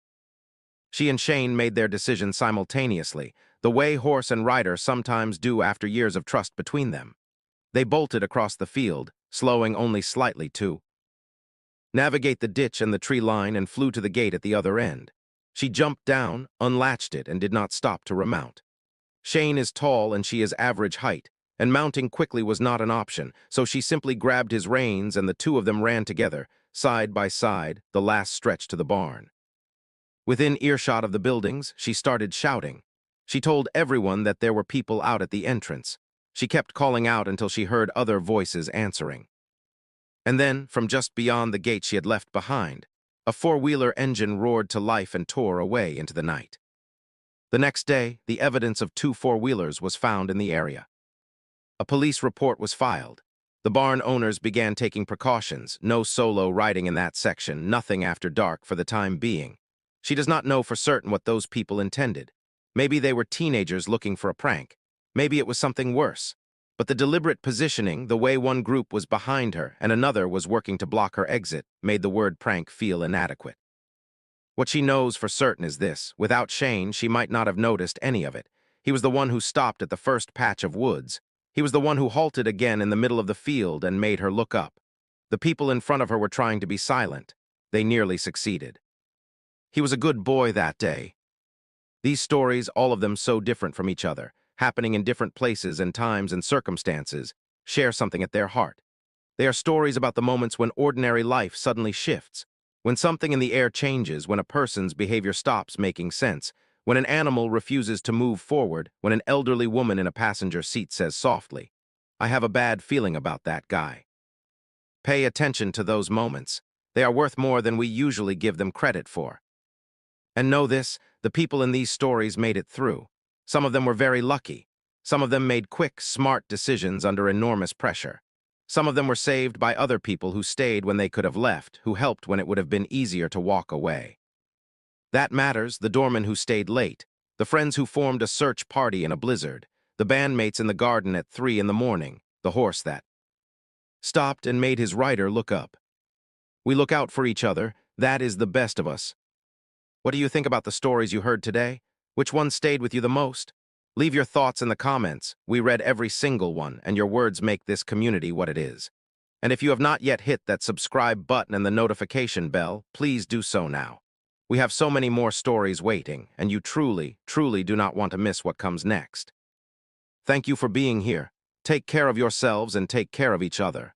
She and Shane made their decision simultaneously, the way horse and rider sometimes do after years of trust between them. They bolted across the field, slowing only slightly to navigate the ditch and the tree line, and flew to the gate at the other end. She jumped down, unlatched it, and did not stop to remount. Shane is tall and she is average height, and mounting quickly was not an option, so she simply grabbed his reins and the two of them ran together, side by side, the last stretch to the barn. Within earshot of the buildings, she started shouting. She told everyone that there were people out at the entrance. She kept calling out until she heard other voices answering. And then, from just beyond the gate she had left behind, a four-wheeler engine roared to life and tore away into the night. The next day, the evidence of two four-wheelers was found in the area. A police report was filed. The barn owners began taking precautions, no solo riding in that section, nothing after dark for the time being. She does not know for certain what those people intended. Maybe they were teenagers looking for a prank. Maybe it was something worse. But the deliberate positioning, the way one group was behind her and another was working to block her exit, made the word prank feel inadequate. What she knows for certain is this: without Shane, she might not have noticed any of it. He was the one who stopped at the first patch of woods. He was the one who halted again in the middle of the field and made her look up. The people in front of her were trying to be silent. They nearly succeeded. He was a good boy that day. These stories, all of them so different from each other, happening in different places and times and circumstances, share something at their heart. They are stories about the moments when ordinary life suddenly shifts, when something in the air changes, when a person's behavior stops making sense, when an animal refuses to move forward, when an elderly woman in a passenger seat says softly, "I have a bad feeling about that guy." Pay attention to those moments. They are worth more than we usually give them credit for. And know this, the people in these stories made it through. Some of them were very lucky. Some of them made quick, smart decisions under enormous pressure. Some of them were saved by other people who stayed when they could have left, who helped when it would have been easier to walk away. That matters: the doorman who stayed late, the friends who formed a search party in a blizzard, the bandmates in the garden at 3 in the morning, the horse that stopped and made his rider look up. We look out for each other. That is the best of us. What do you think about the stories you heard today? Which one stayed with you the most? Leave your thoughts in the comments. We read every single one, and your words make this community what it is. And if you have not yet hit that subscribe button and the notification bell, please do so now. We have so many more stories waiting, and you truly, truly do not want to miss what comes next. Thank you for being here. Take care of yourselves and take care of each other.